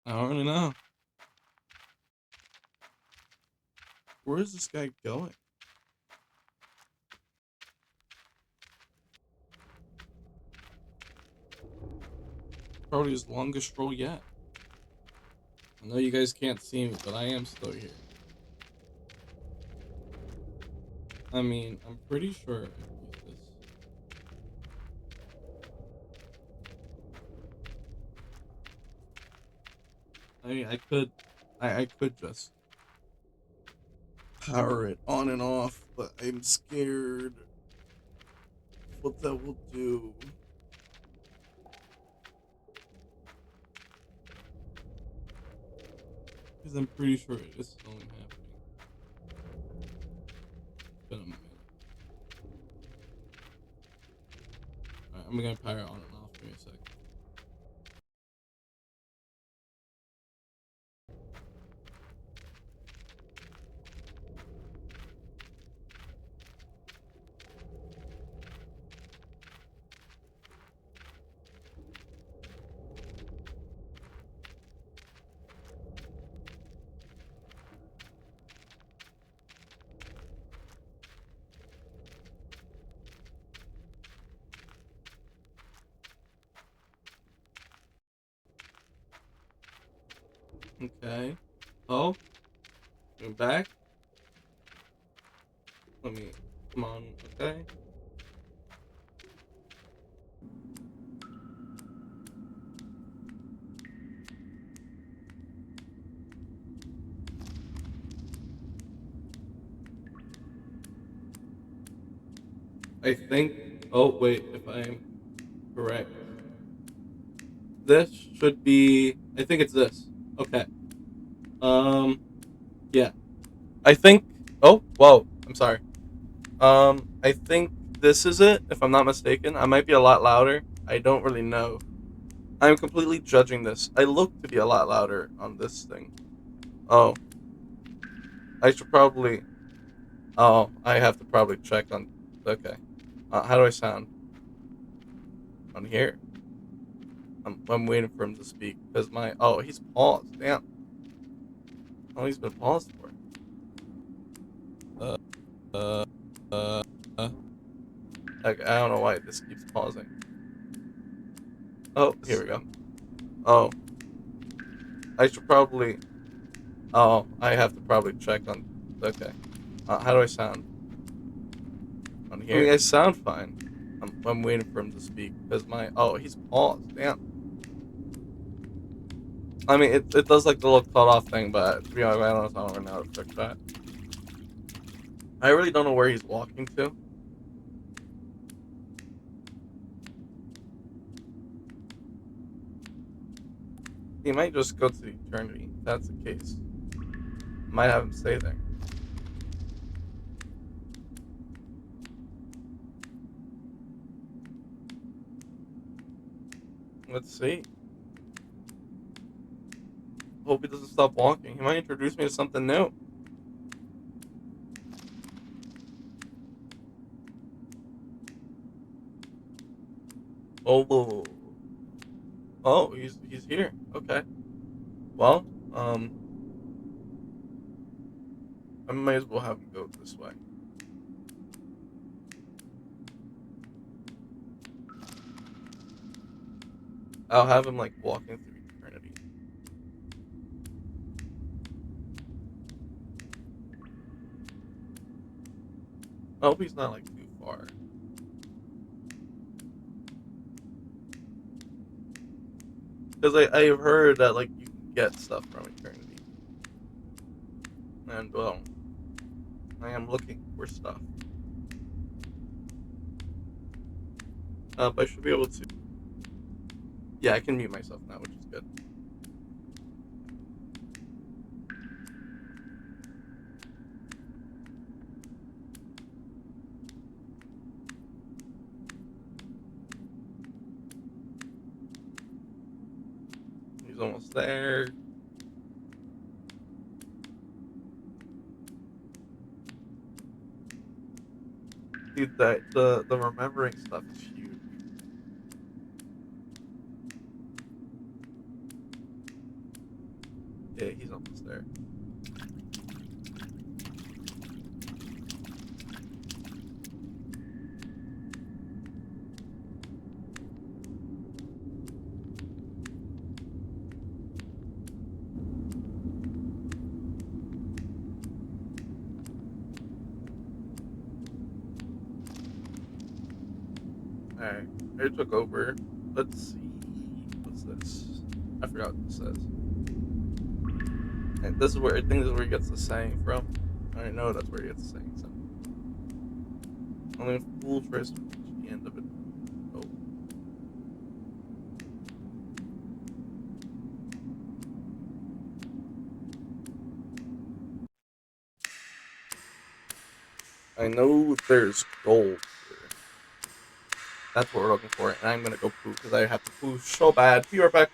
I don't really know. Where is this guy going? Probably his longest stroll yet. I know you guys can't see me, but I am still here. I mean, I'm pretty sure I can use this. I mean, I could just power it on and off, but I'm scared what that will do. Because I'm pretty sure it's only happening. It's been a minute. Alright, I'm gonna power it on and off. Give me a sec. Okay. Oh, I'm back. Let me come on. Okay. I think. Oh wait, if I'm correct, this should be. I think it's this. Okay. Um. Yeah. I think. Oh. Whoa. I'm sorry. I think this is it. If I'm not mistaken, I might be a lot louder. I don't really know. I'm completely judging this. I look to be a lot louder on this thing. Oh, I should probably. Oh, I have to probably check on. Okay. How do I sound on here? I'm waiting for him to speak because my. Oh, he's paused. Damn. Oh, he's been paused for. Uh, uh, uh, uh. Like, I don't know why this keeps pausing. Oh, here we go. Oh, I should probably. Oh, I have to probably check on. Okay. How do I sound on here? I mean, I sound fine. I'm waiting for him to speak because my. Oh, he's paused. Damn. I mean, it does like the little cut off thing, but to be honest, I don't really know how to fix that. I really don't know where he's walking to. He might just go to eternity. If that's the case. Might have him stay there. Let's see. Hope he doesn't stop walking. He might introduce me to something new. Oh, oh, he's here. Okay. Well, um, I might as well have him go this way. I'll have him like walking through eternity. I hope he's not like too far. Because I've heard that like you can get stuff from eternity, and well, I am looking for stuff. But I should be able to. Yeah, I can mute myself now, which is good. He's almost there. Dude, the remembering stuff is huge. Yeah, he's almost there. Alright, I took over. Let's see. What's this? I forgot what this says. And this is where I think this is where he gets the saying from. I know that's where he gets the saying. So only a fool tries to reach the end of it. Oh, I know there's gold here. That's what we're looking for, and I'm gonna go poo because I have to poo so bad. Be right back.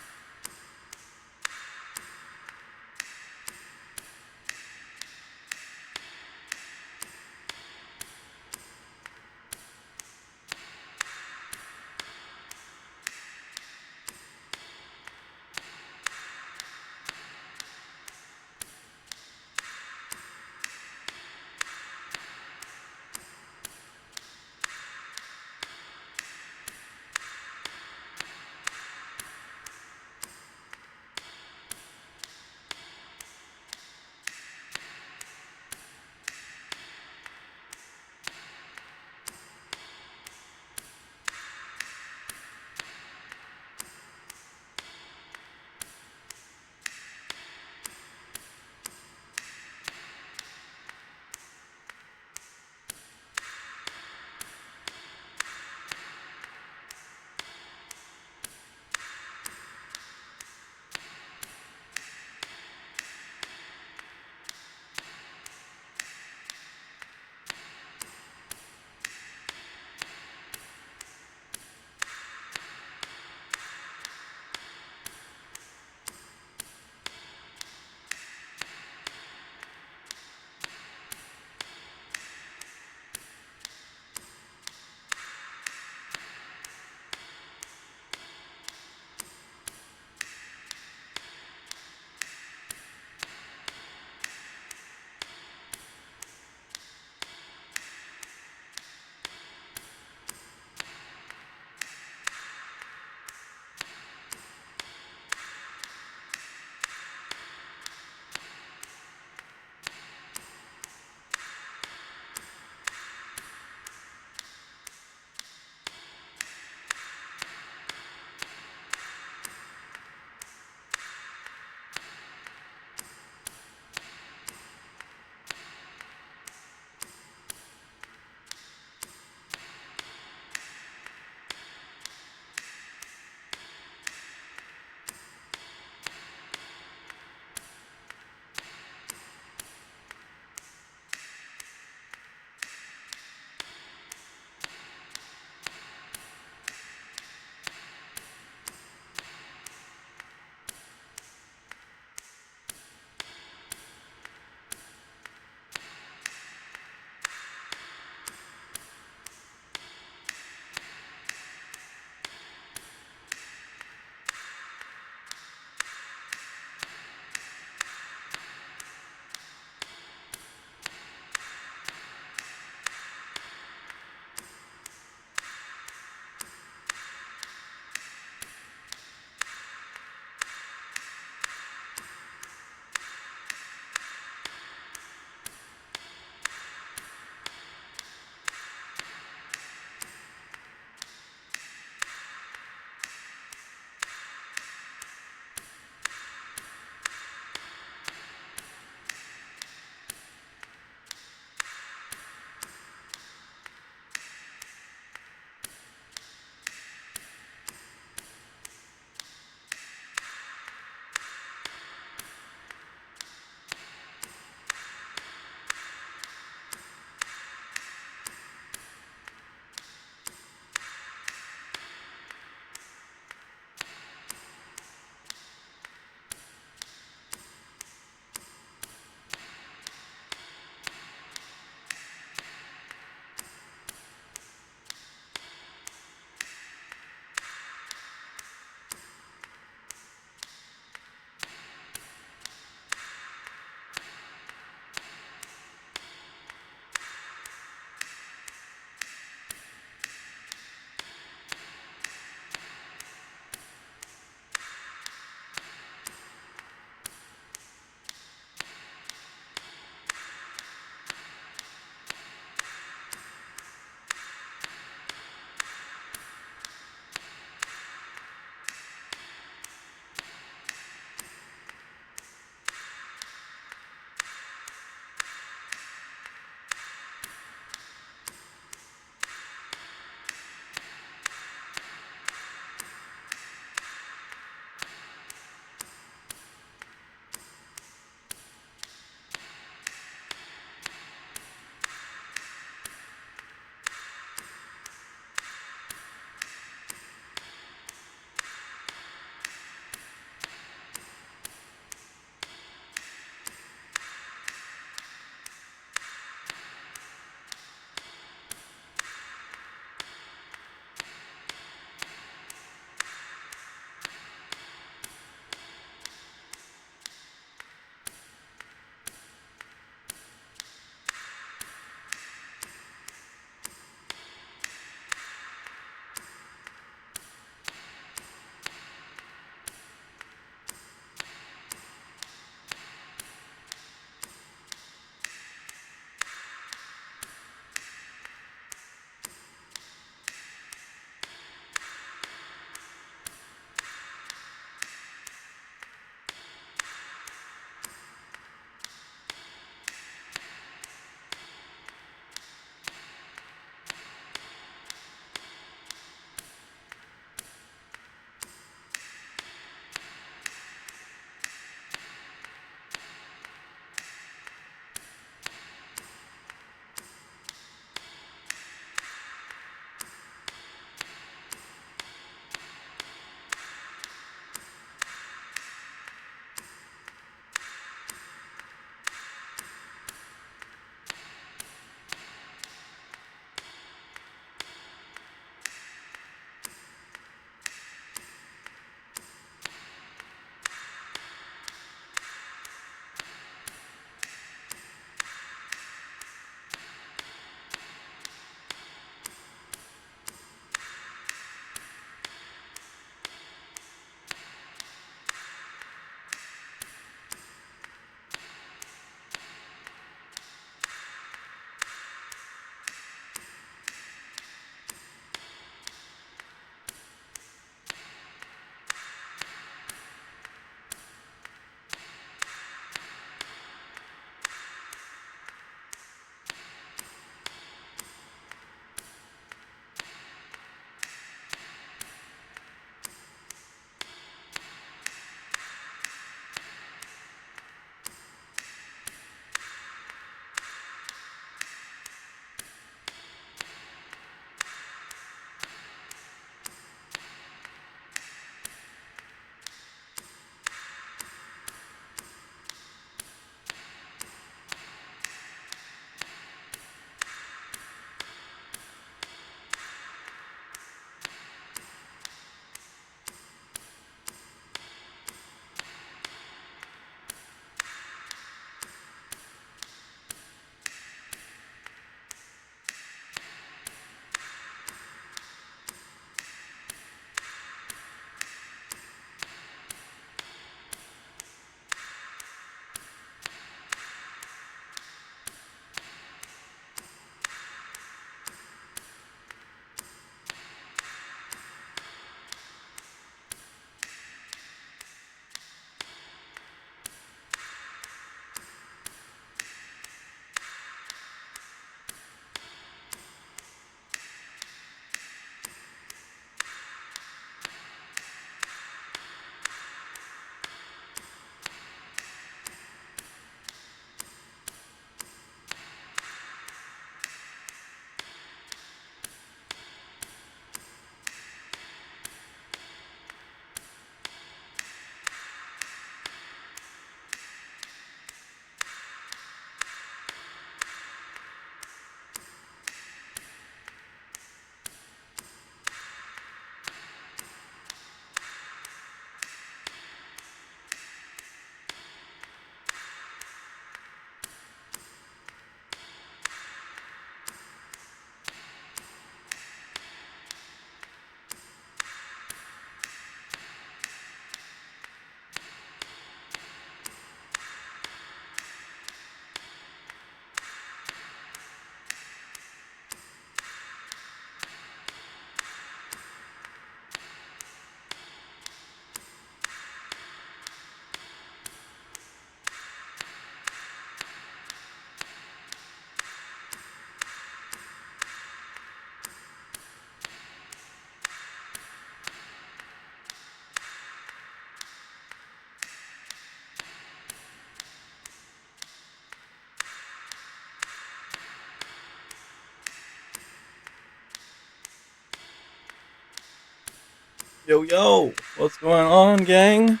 Yo, yo, what's going on, gang?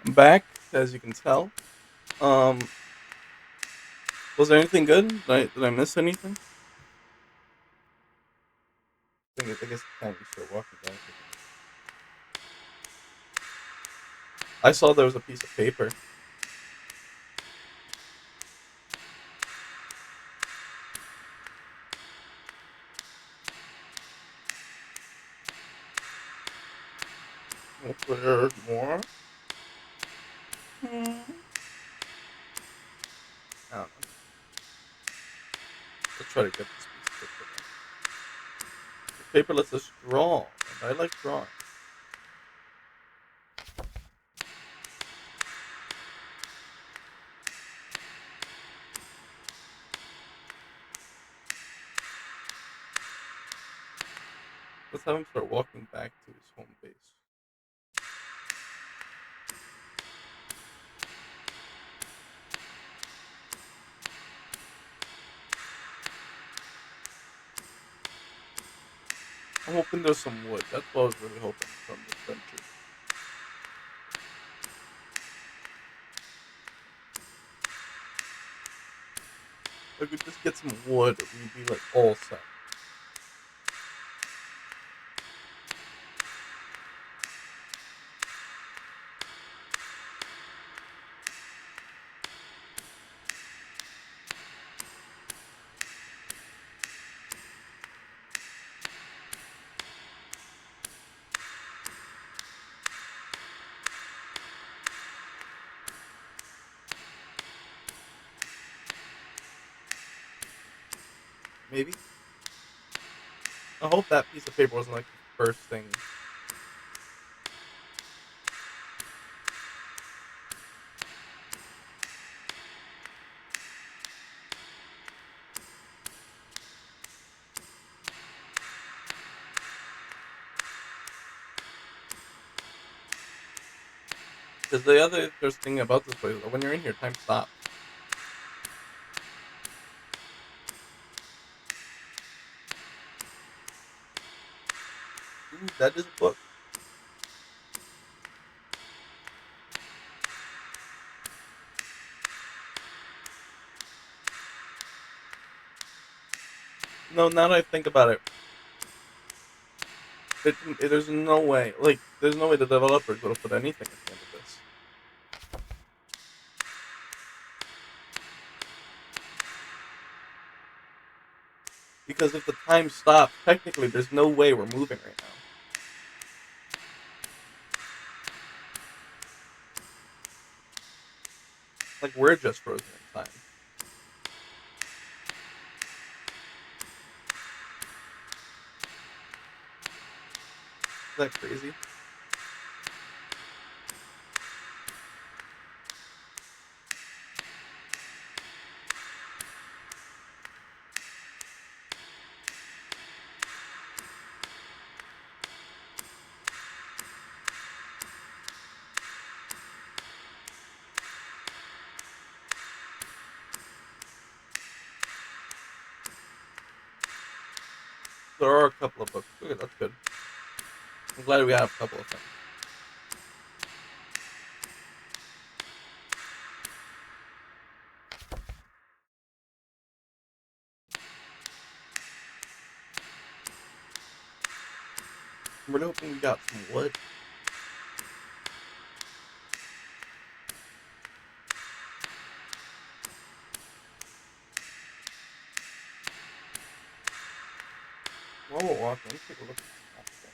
I'm back, as you can tell. Um, was there anything good? Did I miss anything? I guess the time you start walking back. I saw there was a piece of paper. We'll clear more. I don't know. Let's try to get this piece of paper. The paper lets us draw, and I like drawing. Let's have him start walking back to his home base. I'm hoping there's some wood. That's what I was really hoping from this venture. If we could just get some wood, we'd be like all set. Maybe. I hope that piece of paper wasn't like the first thing. Because the other interesting thing about this place, when you're in here, time stops. Ooh, that is a book. No, now that I think about there's no way. Like, there's no way the developers would have put anything at the end of this. Because if the time stops, technically, there's no way we're moving right now. Like, we're just frozen in time. Is that crazy? There are a couple of books. Okay, that's good. I'm glad we have a couple of things. I'm really hoping we got some wood. While we're walking, let's take a look at this map again.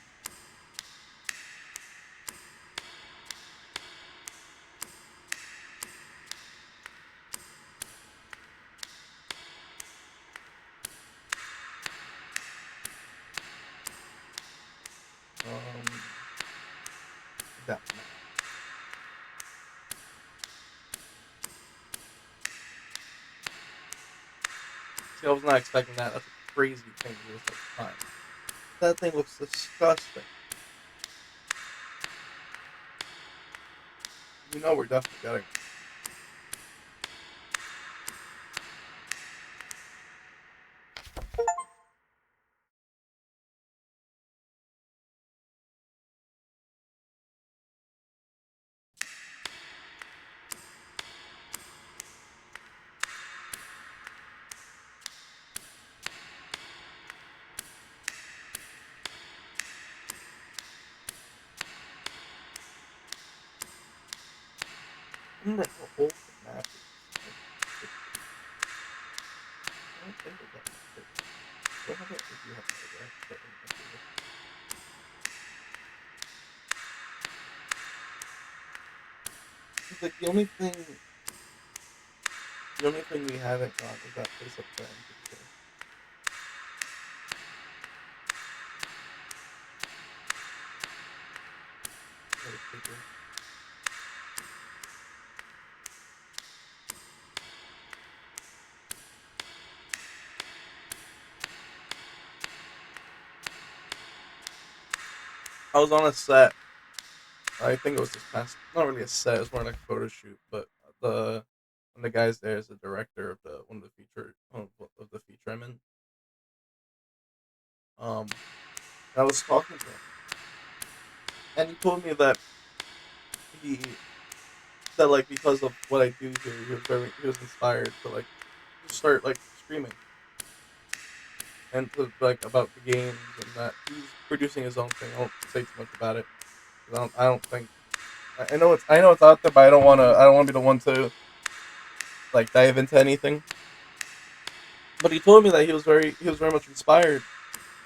That map. See, I was not expecting that. That's a crazy thing to do this at the time. That thing looks disgusting. You know we're definitely getting it. remember how old the map is. I don't think there's that much picture. Do I have it? I do have it right there. I can start looking at it. It's like the only thing we haven't gone is that place up there. I'm pretty sure. That is bigger. I was on a set. I think it was this past. Not really a set. It was more like a photo shoot. But the one of the guys there is the director of the one of the feature of the feature I'm in. Um, I was talking to him, and he told me he that like because of what I do here, he was inspired to like just start like streaming and to like about the games and that he's producing his own thing. I won't say too much about it. 'Cause I don't think I know it's out there, but I don't want to be the one to like dive into anything. But he told me that he was very much inspired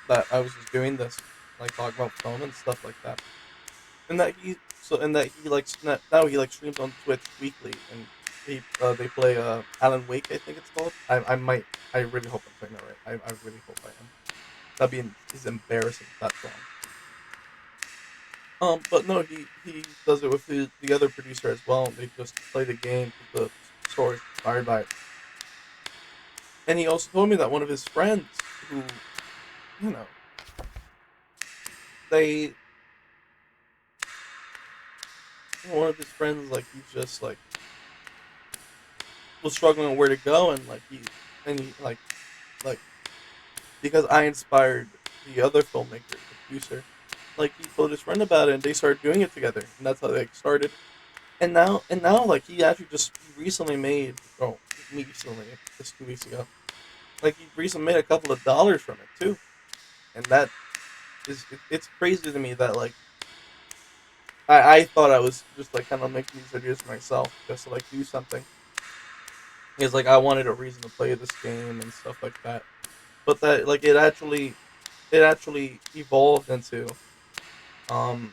that I was just doing this, like talking about film and stuff like that, and that he likes now he like streams on Twitch weekly, and they play Alan Wake, I think it's called. I really hope I'm saying that right. I really hope I am. That'd be is embarrassing if that's wrong. But no, he does it with the other producer as well, and they just play the game because the story is inspired by it. And he also told me that one of his friends, who you know, they one of his friends, like he's just like was struggling with where to go, and he like because I inspired the other filmmaker, the producer. Like he told his friend about it, and they started doing it together, and that's how they started. And now, like he recently made, oh, recently, just 2 weeks ago, like he recently made a couple of dollars from it too, and it's crazy to me that like I thought I was just like kind of making these videos for myself just to like do something. It's like I wanted a reason to play this game and stuff like that, but that like it actually um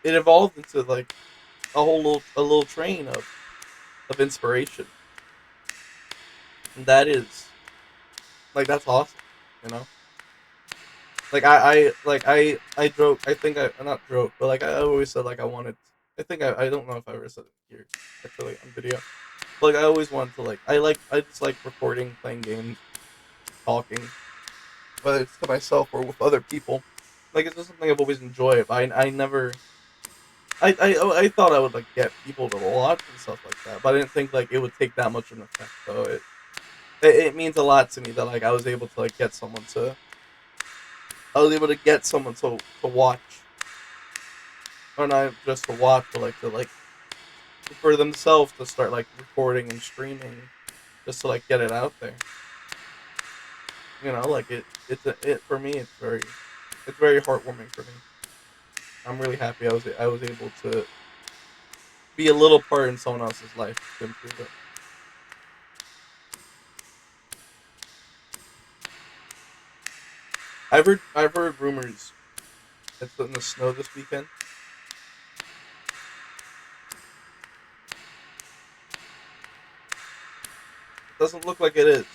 evolved into like a little train of inspiration, and like that's awesome, you know. Like I joke. I think I not joke, but like I always said like I wanted. I think I don't know if I ever said it here actually on video. But like I always wanted to like I just like recording, playing games, talking, whether it's to myself or with other people. Like it's just something I've always enjoyed. I never I thought I would like get people to watch and stuff like that, but I didn't think like it would take that much of an effect. So it means a lot to me that like I was able to get someone to watch, or not just to watch, but like to like for themselves to start like recording and streaming just to like get it out there. Like it for me. It's very heartwarming for me. I'm really happy I was able to be a little part in someone else's life to improve it. I've heard rumors it's in the snow this weekend. It doesn't look like it is.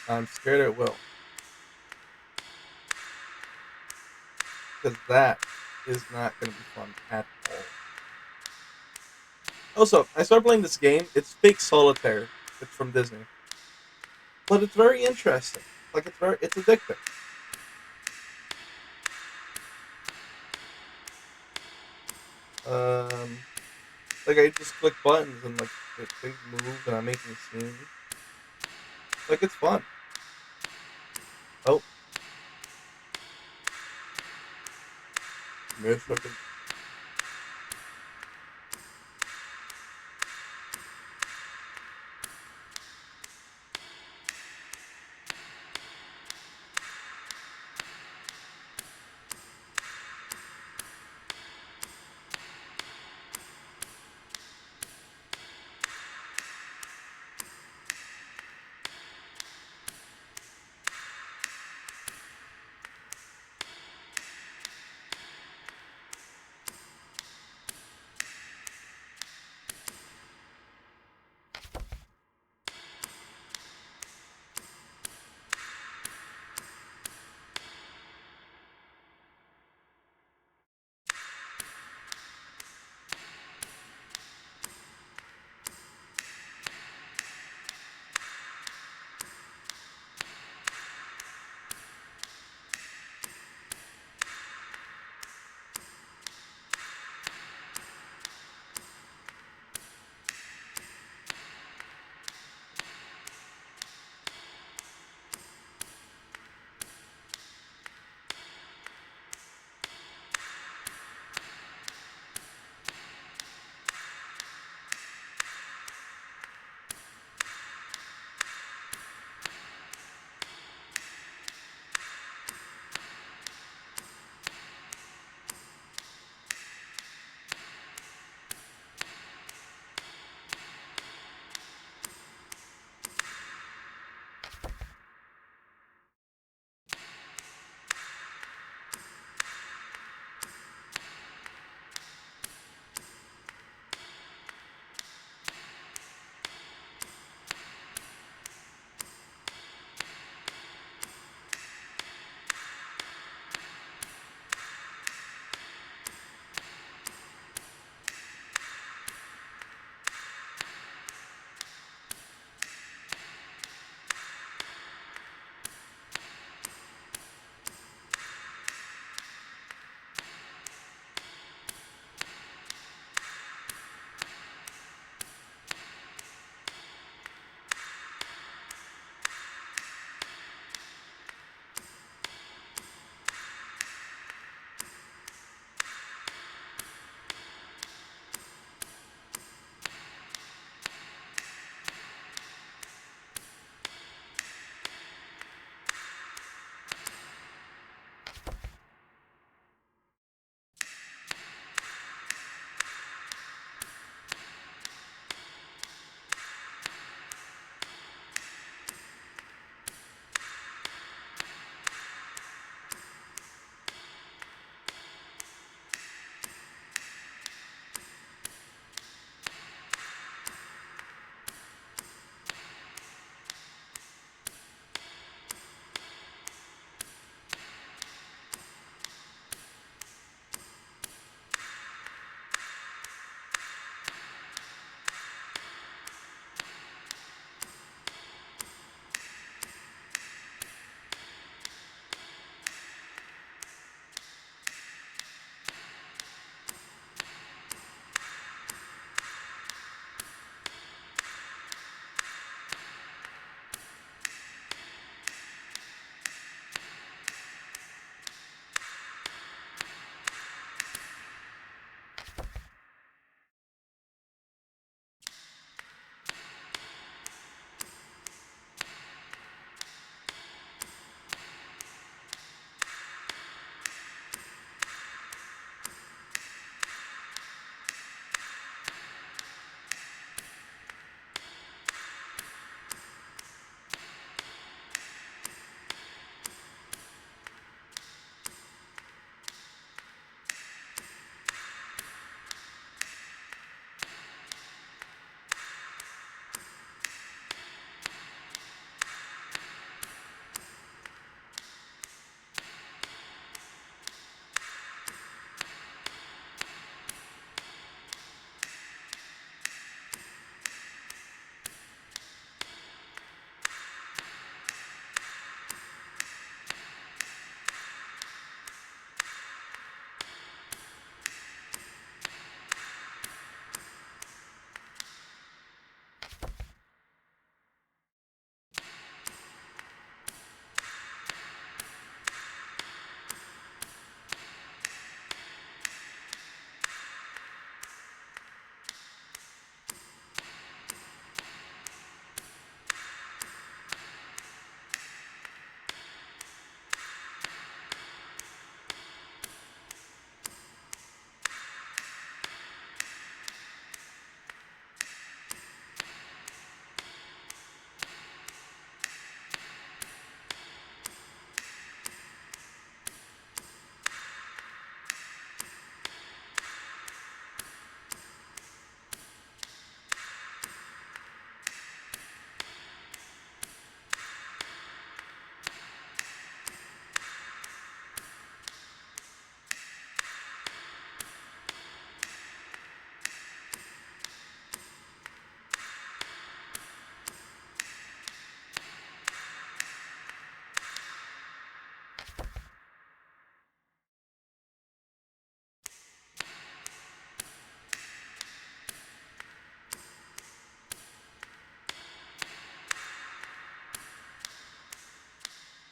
I'm scared it will, because that is not going to be fun at all. Also, I started playing this game. It's fake solitaire. It's from Disney, but it's very interesting. Like it's addicting. Um, like I just click buttons and like things move and I'm making scenes. Like it's fun. Oh, give me a second.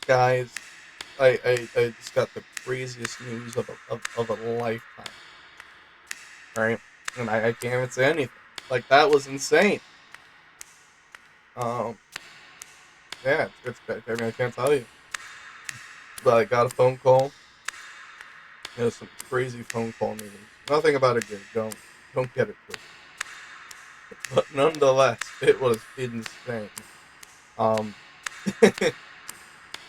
guys, I just got the craziest news of a lifetime, right? And I can't even say anything. Like, that was insane. Um, yeah, I mean, I can't tell you. But I got a phone call. Some crazy phone call news. Nothing about it good. Don't get it twisted. But nonetheless, it was insane. Um,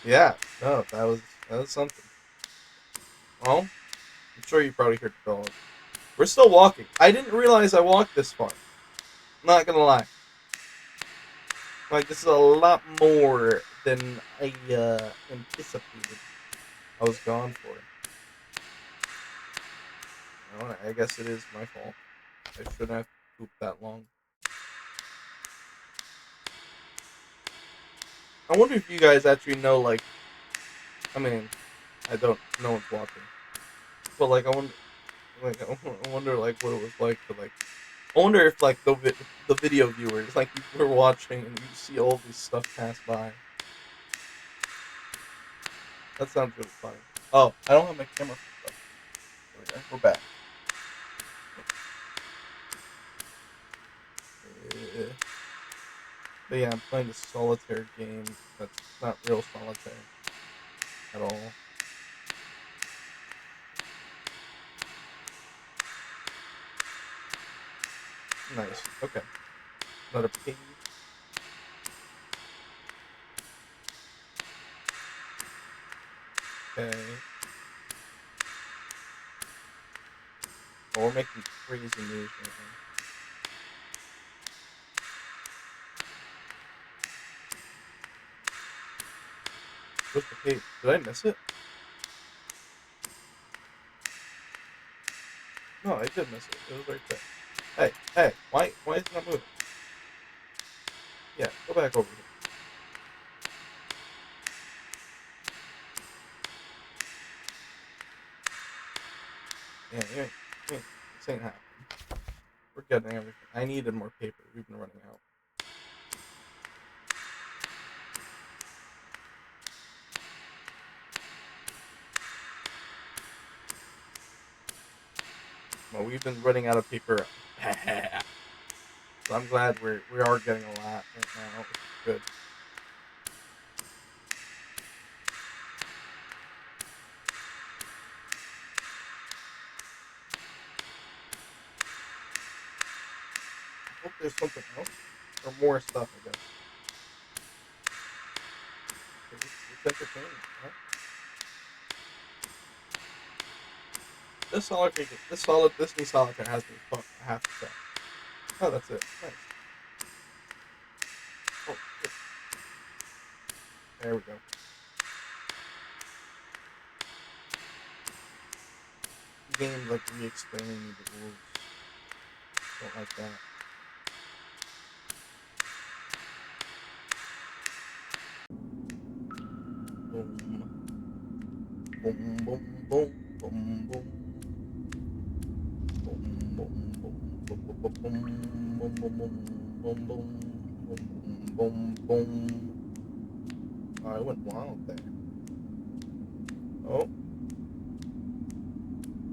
yeah, no, that was something. Well, I'm sure you probably heard the dog. We're still walking. I didn't realize I walked this far. Not gonna lie. Like, this is a lot more than I anticipated. I was gone for it. I guess it is my fault. I shouldn't have pooped that long. I wonder if you guys actually know, like, I mean, I don't. No one's watching, but like, I wonder, like, what it was like to like. I wonder if like the video viewers, like, you were watching and you see all this stuff pass by. That sounds really funny. Oh, I don't have my camera flipped up. There we go. We're back. Uh, but yeah, I'm playing this solitaire game that's not real solitaire at all. Nice. Okay. Another page. Okay. Oh, we're making crazy news right now. Where's the page? Did I miss it? No, I did miss it. It was right there. Hey, why is it not moving? Yeah, go back over here. Yeah, this ain't happening. We're getting everything. I needed more paper. We've been running out. Well, we've been running out of paper. So I'm glad we are getting a lot right now, which is good. I hope there's something else or more stuff. I guess it's entertaining. Right? Disney Solitaire has me hooked. I have to say. Oh, that's it. Nice. Oh, good. There we go. The game's like re-explaining me the rules. Don't like that. Boom, boom, boom, boom, boom, boom. I went wild there. Oh,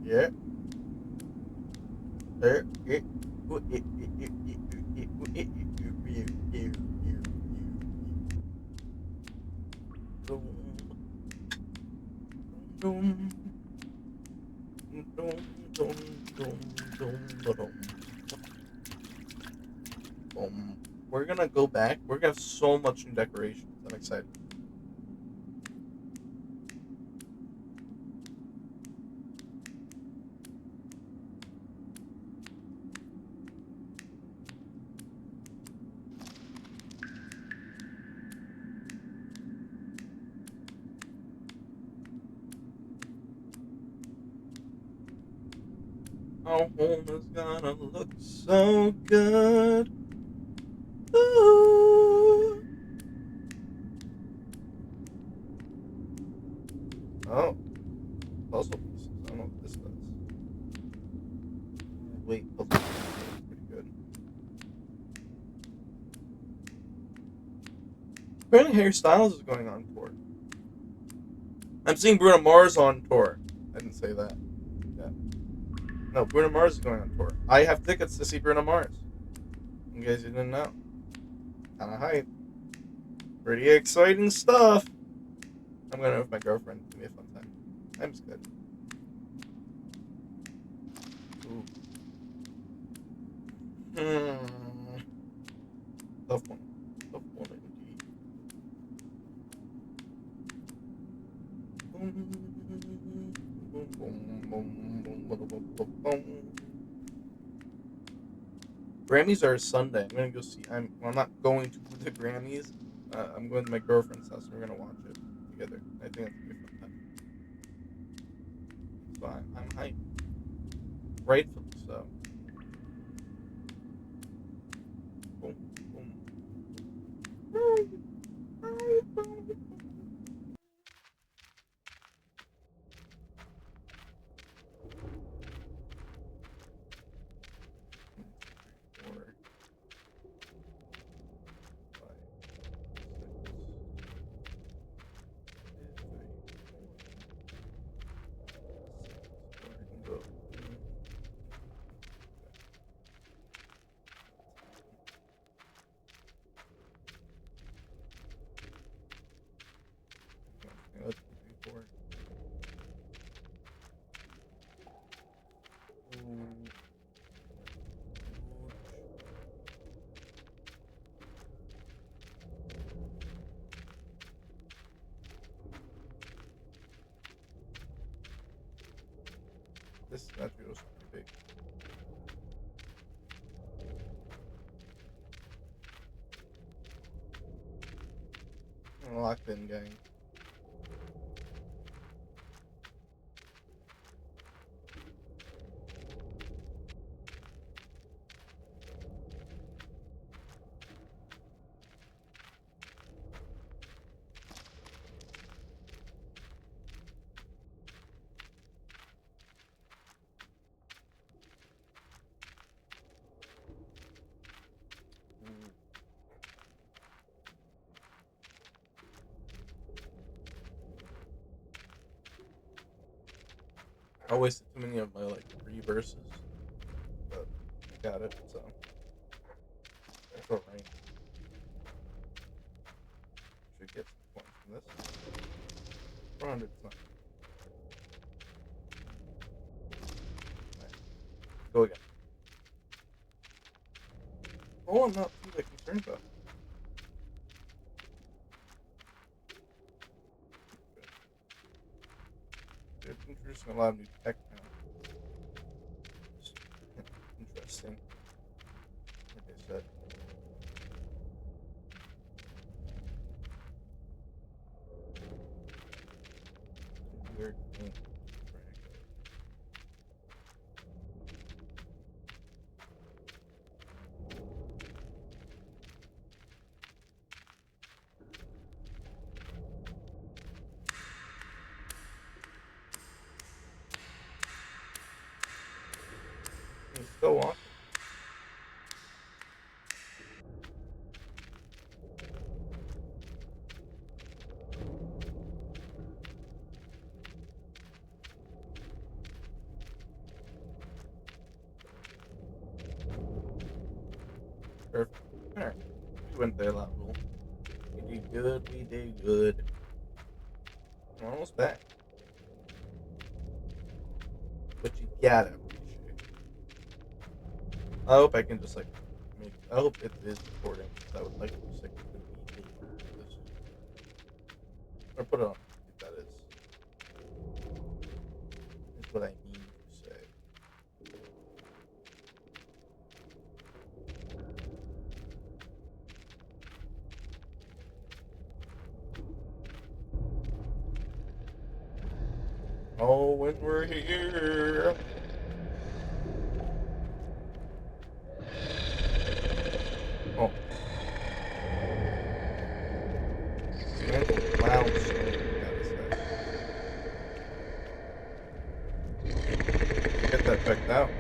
yeah. There. We're gonna go back. We're gonna have so much new decorations. I'm excited. Our home is gonna look so good. Ooh. Oh, puzzle pieces. I don't know what this does. Wait, puzzle pieces are pretty good. Apparently, Harry Styles is going on tour. I'm seeing Bruno Mars on tour. I didn't say that. Yeah. No, Bruno Mars is going on tour. I have tickets to see Bruno Mars. In case you didn't know. Kind of hype. Pretty exciting stuff. I'm going with my girlfriend. It's going to be a fun time. I'm just good. Ooh. Tough one. Tough one indeed. Grammys are Sunday. I'm gonna go see. I'm not going to the Grammys. I'm going to my girlfriend's house and we're gonna watch it together. I think that's gonna be a fun time. So I'm hyped. Rightfully so. Boom, boom. This statue was pretty big. I'm locked in, gang. I wasted too many of my free verses, but I got it, so that's alright. Should get some points from this. 400 is not. Right. Go again. Oh, I'm not too concerned about it. They're introducing a lot of new tech now. Interesting. Like I said. Weird thing. He's still walking. Perfect. Alright. We went there, lot rule. We did good, we did good. We're almost back. But you gotta appreciate. I hope I can just I hope it is recording. I would like to just immediately this. Or put it on if that is. Is what I mean to say. Oh, when we're here. Oh. Loud shit. Get that checked out.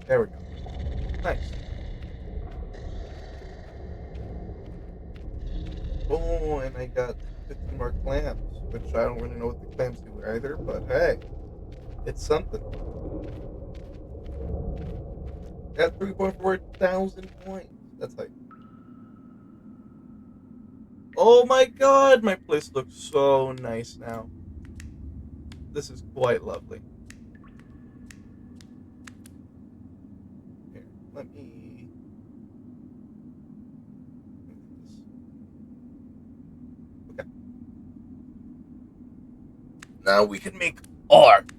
There we go. Nice. Oh, and I got 15 more clams, which I don't really know what the clams do either, but hey, it's something. Got 3.4 thousand points. That's like, oh my god, my place looks so nice now. This is quite lovely. Here, let me do this. Okay. Now we can make art.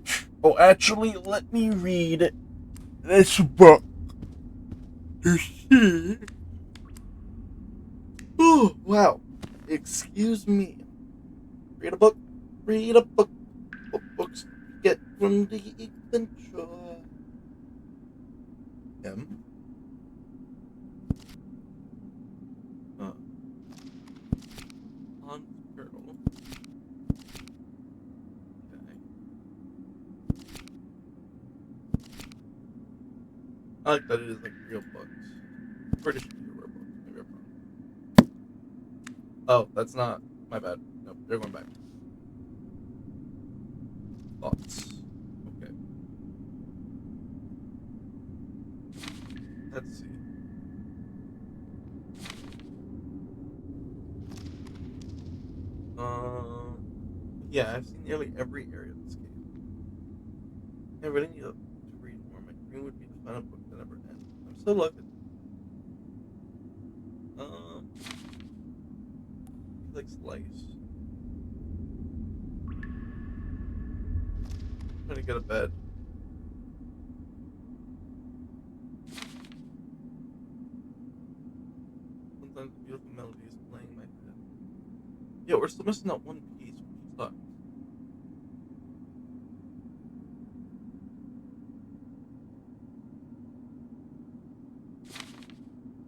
Oh, actually, let me read this book. You see? Oh, wow. Excuse me. Read a book. Read a book. What books get from the adventure? M. Hans Turtle. Okay. I like that it is like real books. Pretty sure these are books. Maybe I'm wrong. Oh, that's not. My bad. Nope, they're going back. Thoughts. Okay. Let's see. Yeah, I've seen nearly every area of this game. I really need to read more. My dream would be to find a book that never ends. I'm still looking. Um, like Slice. I'm trying to get a bed. Sometimes the beautiful melody is playing in my head. Yeah, we're still missing that one piece, which sucks.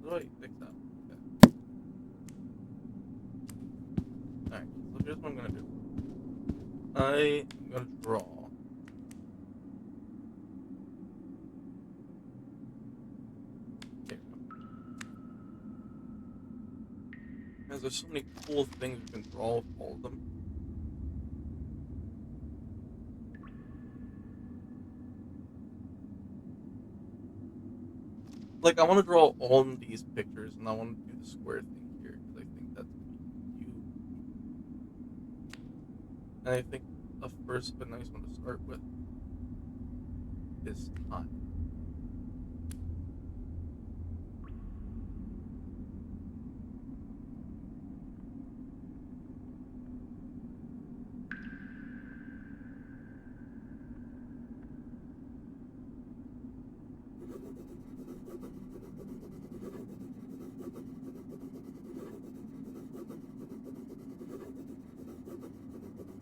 How do I fix that? Okay. Alright, so here's what I'm gonna do. I am gonna draw. Okay. Because there's so many cool things you can draw with all of them. Like, I want to draw all of these pictures, and I want to do the square thing here, because I think that's cute. And I think a first but nice one to start with is time.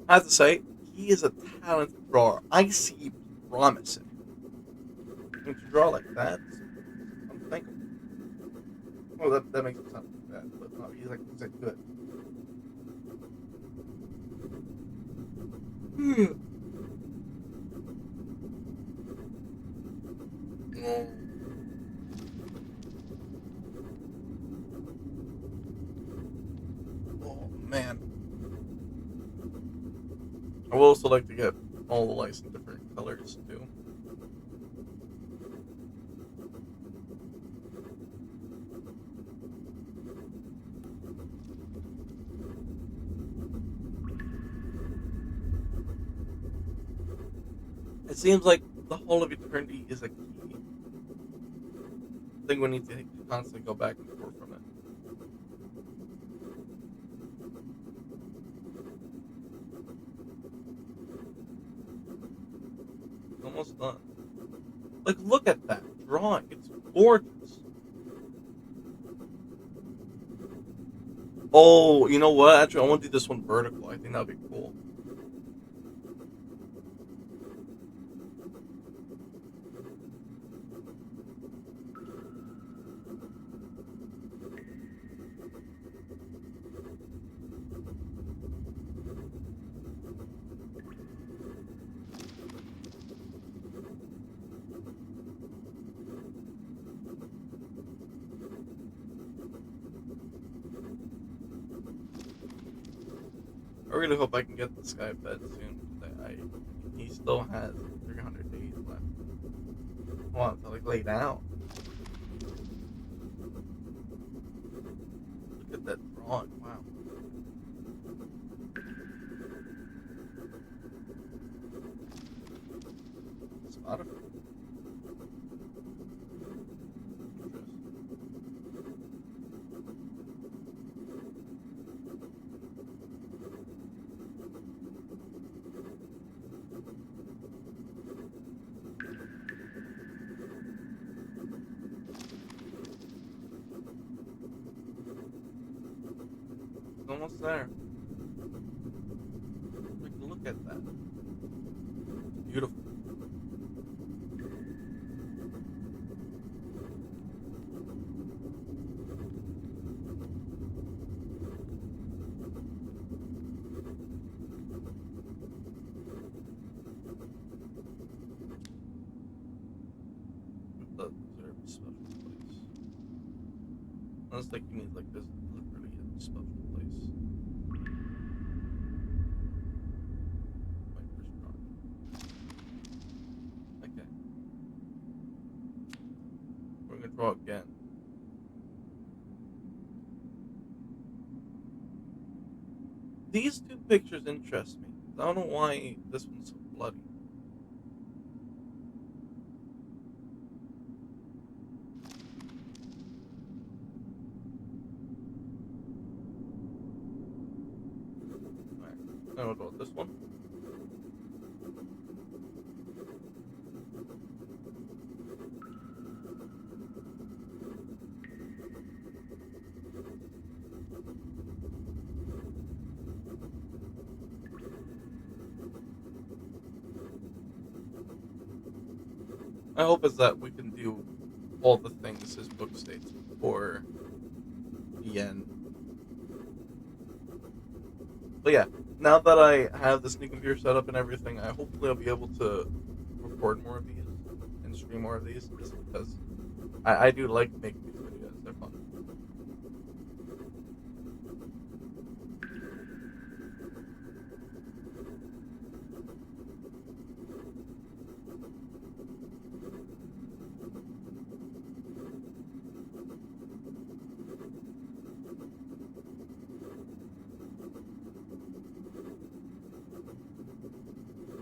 I have to say, he is a talented drawer. I see promise in him. And to draw like that, I'm thankful. Well, that makes it sound bad, but no, he's like good. Oh, oh man. I would also like to get all the lights in different colors too. It seems like the whole of eternity is a key. I think we need to constantly go back and forth from it. Almost done. Like, look at that drawing. It's gorgeous. Oh, you know what? Actually, I want to do this one vertical. I think that'd be cool. really hope I can get this guy fed soon. He still has 300 days left. I want to like lay down. Look at that drawing. Wow. Spotify. It's almost there. Like, look at that. It's beautiful. It does deserve a special place. Unless like you mean like this literally a special place. My first drawing. Okay. We're gonna draw again. These two pictures interest me. I don't know why this one's so bloody. Alright. Now we'll draw this one. My hope is that we can do all the things his book states before the end. But yeah, now that I have this new computer set up and everything, hopefully I'll be able to record more of these and stream more of these, just because I do like making these videos. They're fun.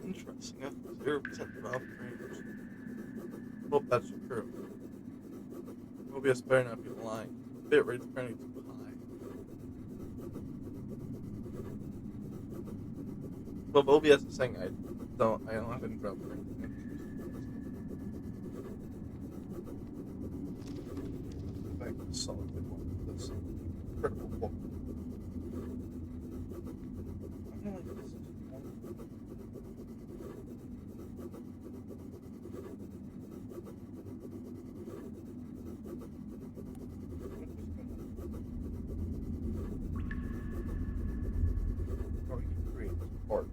Interesting. 0% drop range. Hope that's true. OBS better not be lying. Bit rate's apparently too high. Well, OBS is saying I don't have any drop range. I think it's solid good one. That's critical book. I feel like this is one. Probably create art.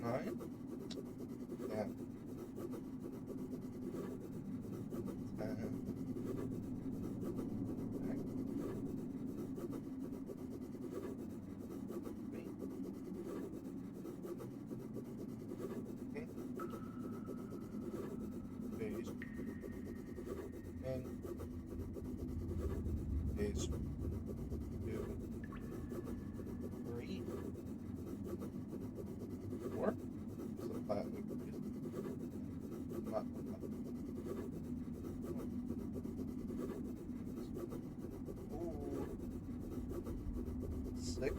Nine. Yeah. 10. Base. And base. 2. 3. 4. Is the flat increase? Not the flat. Ooh. 6.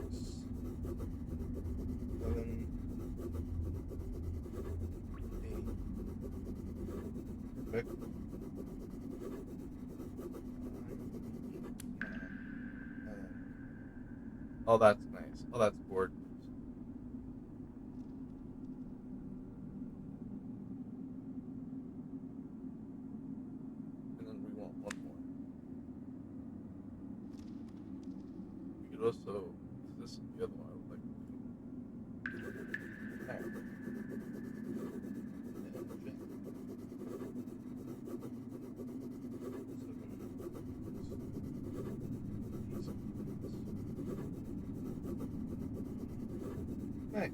7. 8. Perfect. 9. Oh, that's nice. Oh, that's gorgeous. And then we want one more. We could also this is the other one I would like. Alright. Nice.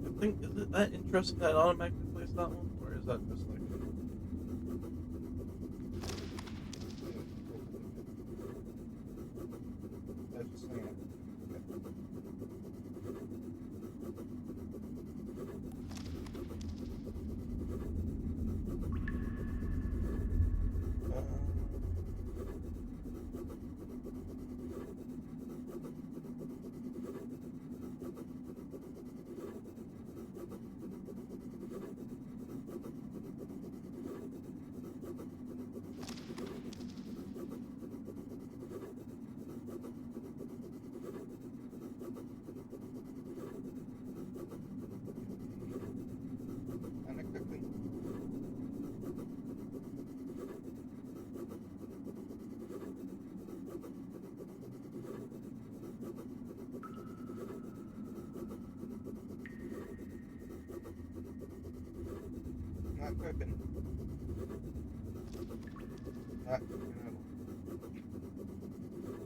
I think, is it that interesting that it automatically plays that one? Or is that just like. That's just saying. Not cooking. Not cooking at all.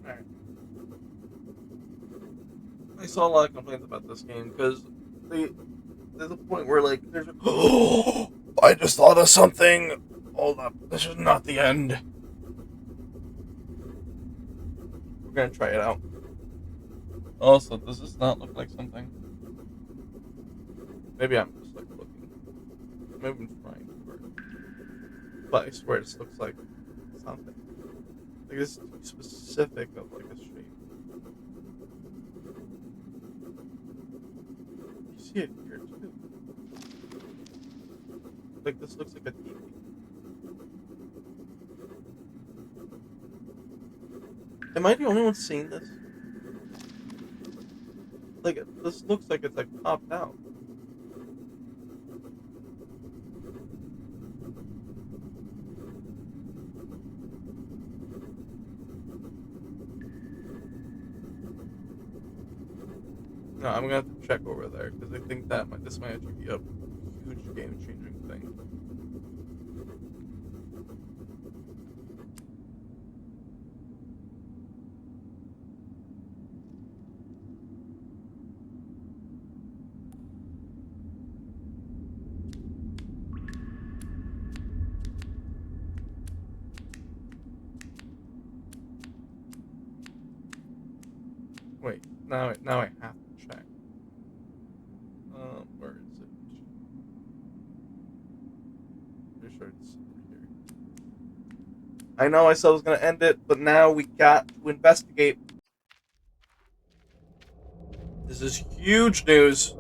Alright. I saw a lot of complaints about this game because there's a point where like there's oh, I just thought of something. Hold up, this is not the end. We're gonna try it out. Also, does this not look like something? Maybe I'm just like looking. Maybe I'm trying to work. But I swear this looks like something. Like this is too specific of like a shape. You see it here too. Like this looks like a TV. Am I the only one seeing this? Like this looks like it's like popped out. No, I'm gonna have to check over there because I think that this might actually be a huge game-changing thing. Wait, now I have to check. Where is it? Pretty sure it's over here. I know I said I was gonna end it, but now we got to investigate. This is huge news.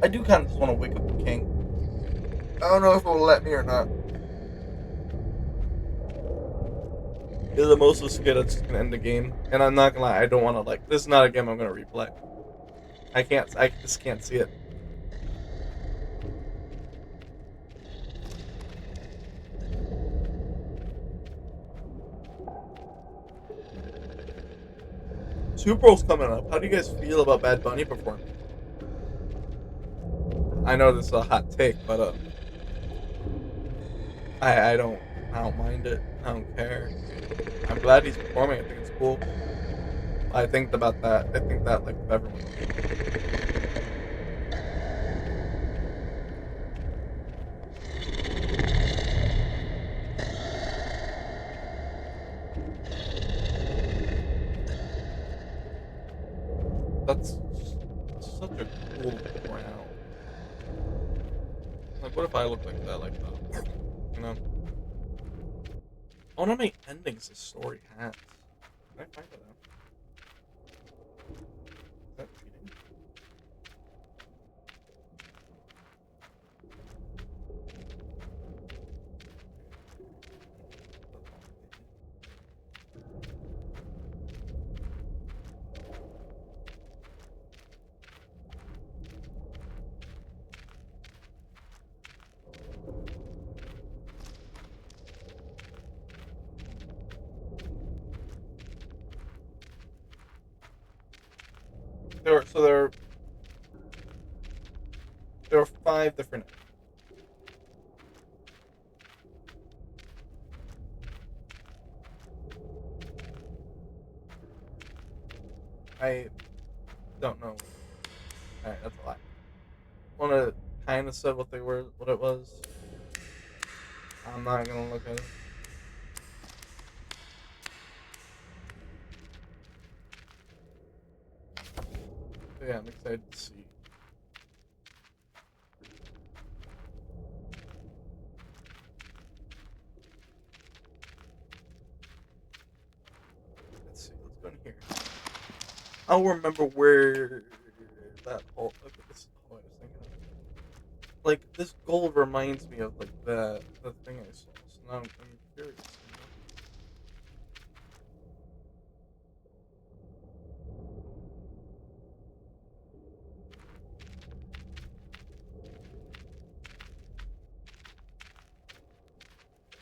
I do kind of just want to wake up the king. I don't know if it will let me or not. Because I'm also scared it's just gonna end the game, and I'm not gonna lie. I don't want to like. This is not a game I'm gonna replay. I can't. I just can't see it. Super Bowl's coming up. How do you guys feel about Bad Bunny performing? I know this is a hot take, but I don't mind it. I don't care. I'm glad he's performing. I think it's cool. I think about that. I think that like everyone. That's such a cool ground. Like, what if I look like that? Like, you know? I wonder how many endings this story has. Can I find it out? Is that cheating? there were five different. I don't know. Alright, that's a lie. Wanna kinda said what they were, what it was. I'm not gonna look at it. But yeah, I'm excited to see. Let's see. Let's go in here. I'll remember where that hole. Okay, this is the hole I was thinking of. Like this gold reminds me of like the thing I saw. So now I'm curious.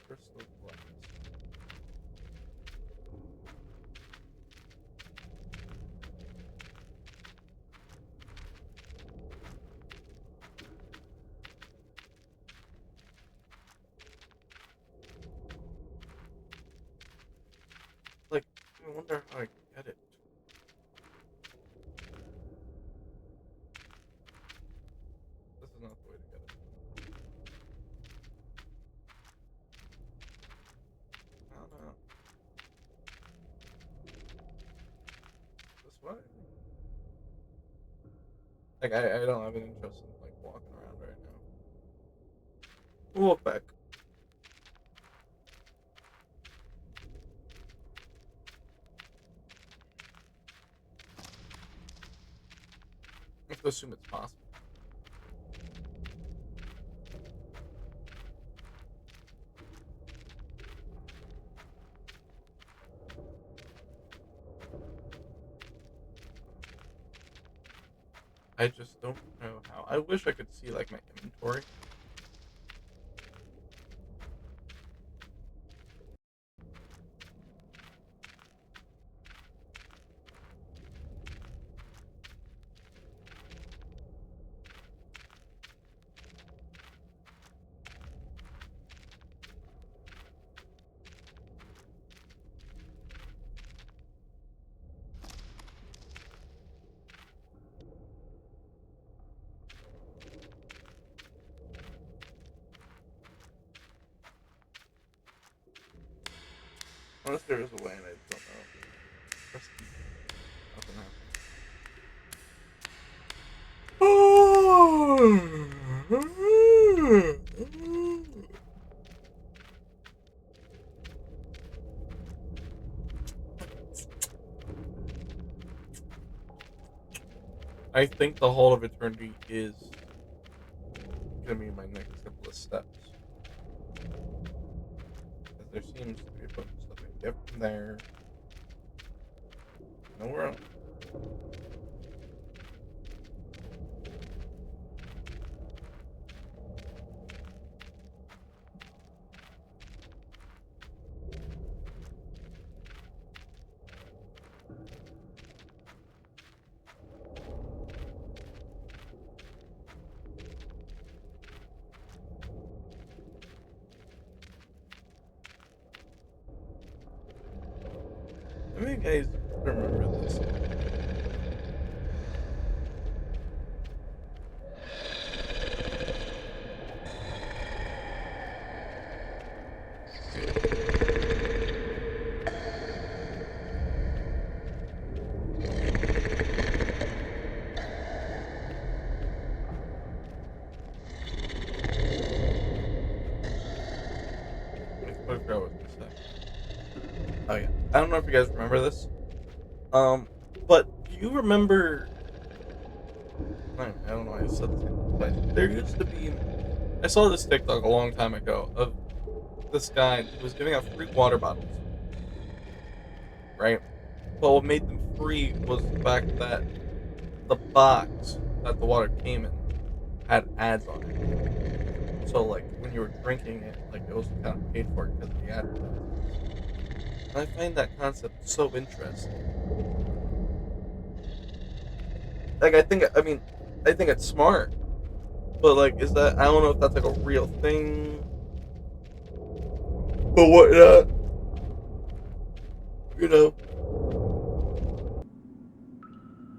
Crystal glass. Like I wonder how I get it. This is not the way to get it. I don't know. This way. Like I don't have an interest in like walking around right now. We'll walk back. I have to assume it's possible. I just don't know how. I wish I could see like my inventory. Unless there is a way and I don't know. Press E. Nothing happens. I think the Hall of Eternity is gonna be my next couple of steps. Because there seems to be a bunch of stuff I can get from there. Nowhere else. I mean, guys remember this. I forgot what I was gonna say. Oh yeah, I don't know if you guys remember this. But do you remember? I don't know why I said this, but there used to be. I saw this TikTok a long time ago of this guy who was giving out free water bottles, right? But what made them free was the fact that the box that the water came in had ads on it. So like when you were drinking it, like it was kind of paid for because of the advertising. And I find that concept so interesting. like I think it's smart, but like, is that I don't know if that's like a real thing, but what you know.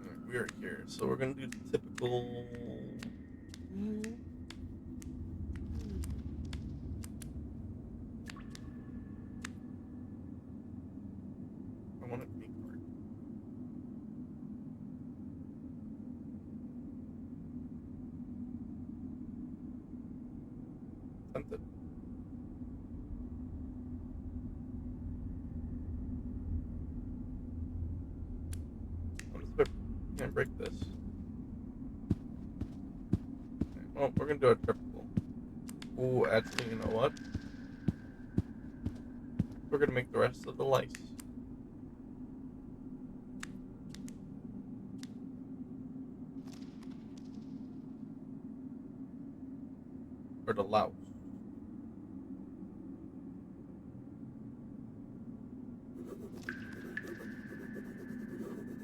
Alright, we are here, so we're gonna do the typical. I want it to be hard. Tempted. Can't break this. Okay, well, we're gonna do a triple. Ooh, actually, you know what? We're gonna make the rest of the lice. Or the louse.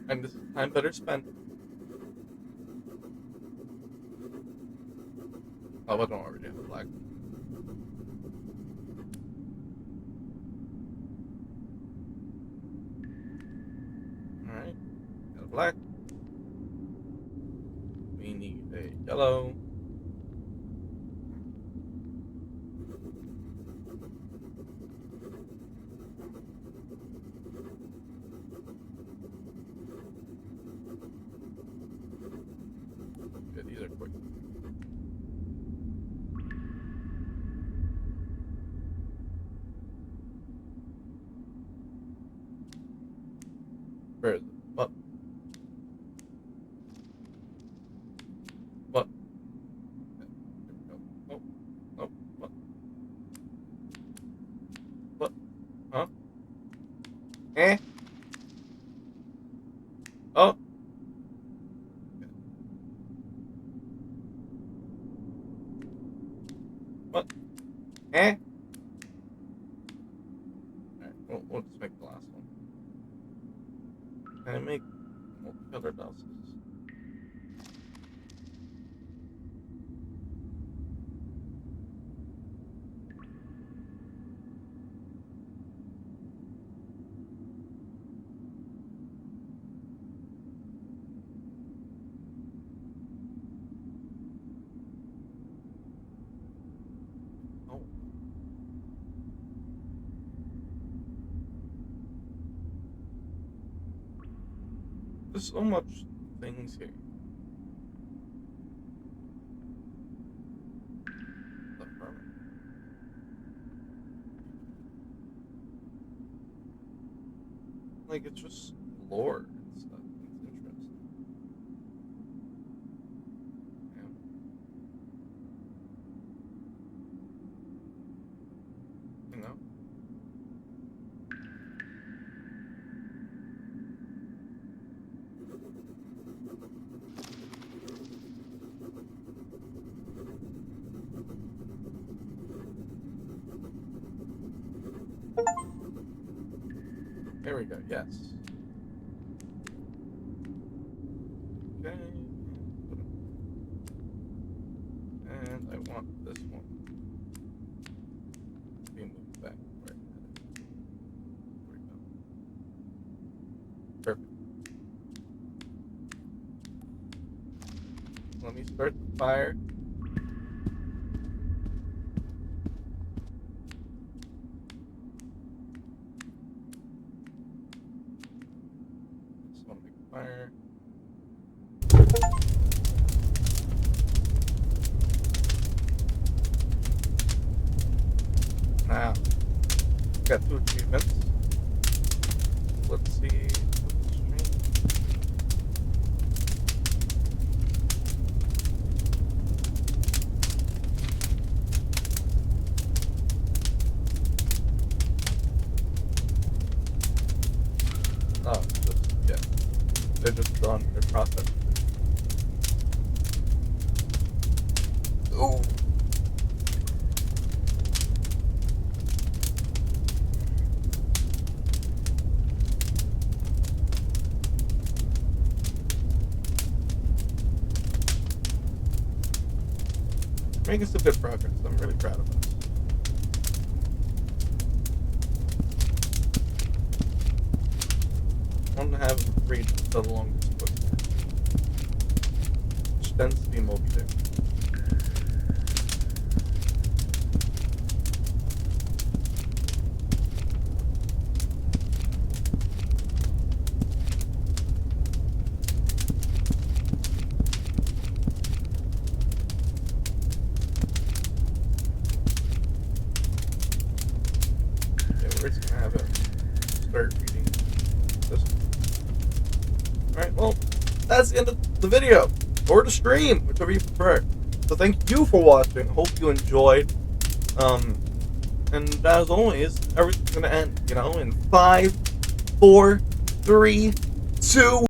And this is time better spent. Oh, I don't already have black. Alright. Got a black. We need a yellow. Good, these are quick. Where is it? What? What? Okay, here we go. Oh, oh, what? What? Huh? Eh? Oh! Okay. What? Eh? Alright, we'll just make the last one. Can I make multicolored louses? Oh. There's so much things here. The hermit. Like, it's just lore and stuff. It's interesting. Yeah. You know? There we go, yes. Okay. And I want this one to be moved back. Right. There we go. Perfect. Let me start the fire. Just want to make a fire. Now, got 2 achievements. Let's see. Oh, just, yeah. They're just done. They're processed. Ooh. making some good progress. I'm really proud of us. I want to have him read the longest book, which tends to be Moby Dick. We're just gonna have him start reading this one. Alright, well, that's the end of the video. Or the stream, whichever you prefer. So thank you for watching. Hope you enjoyed. And as always, everything's gonna end, in 5, 4, 3, 2,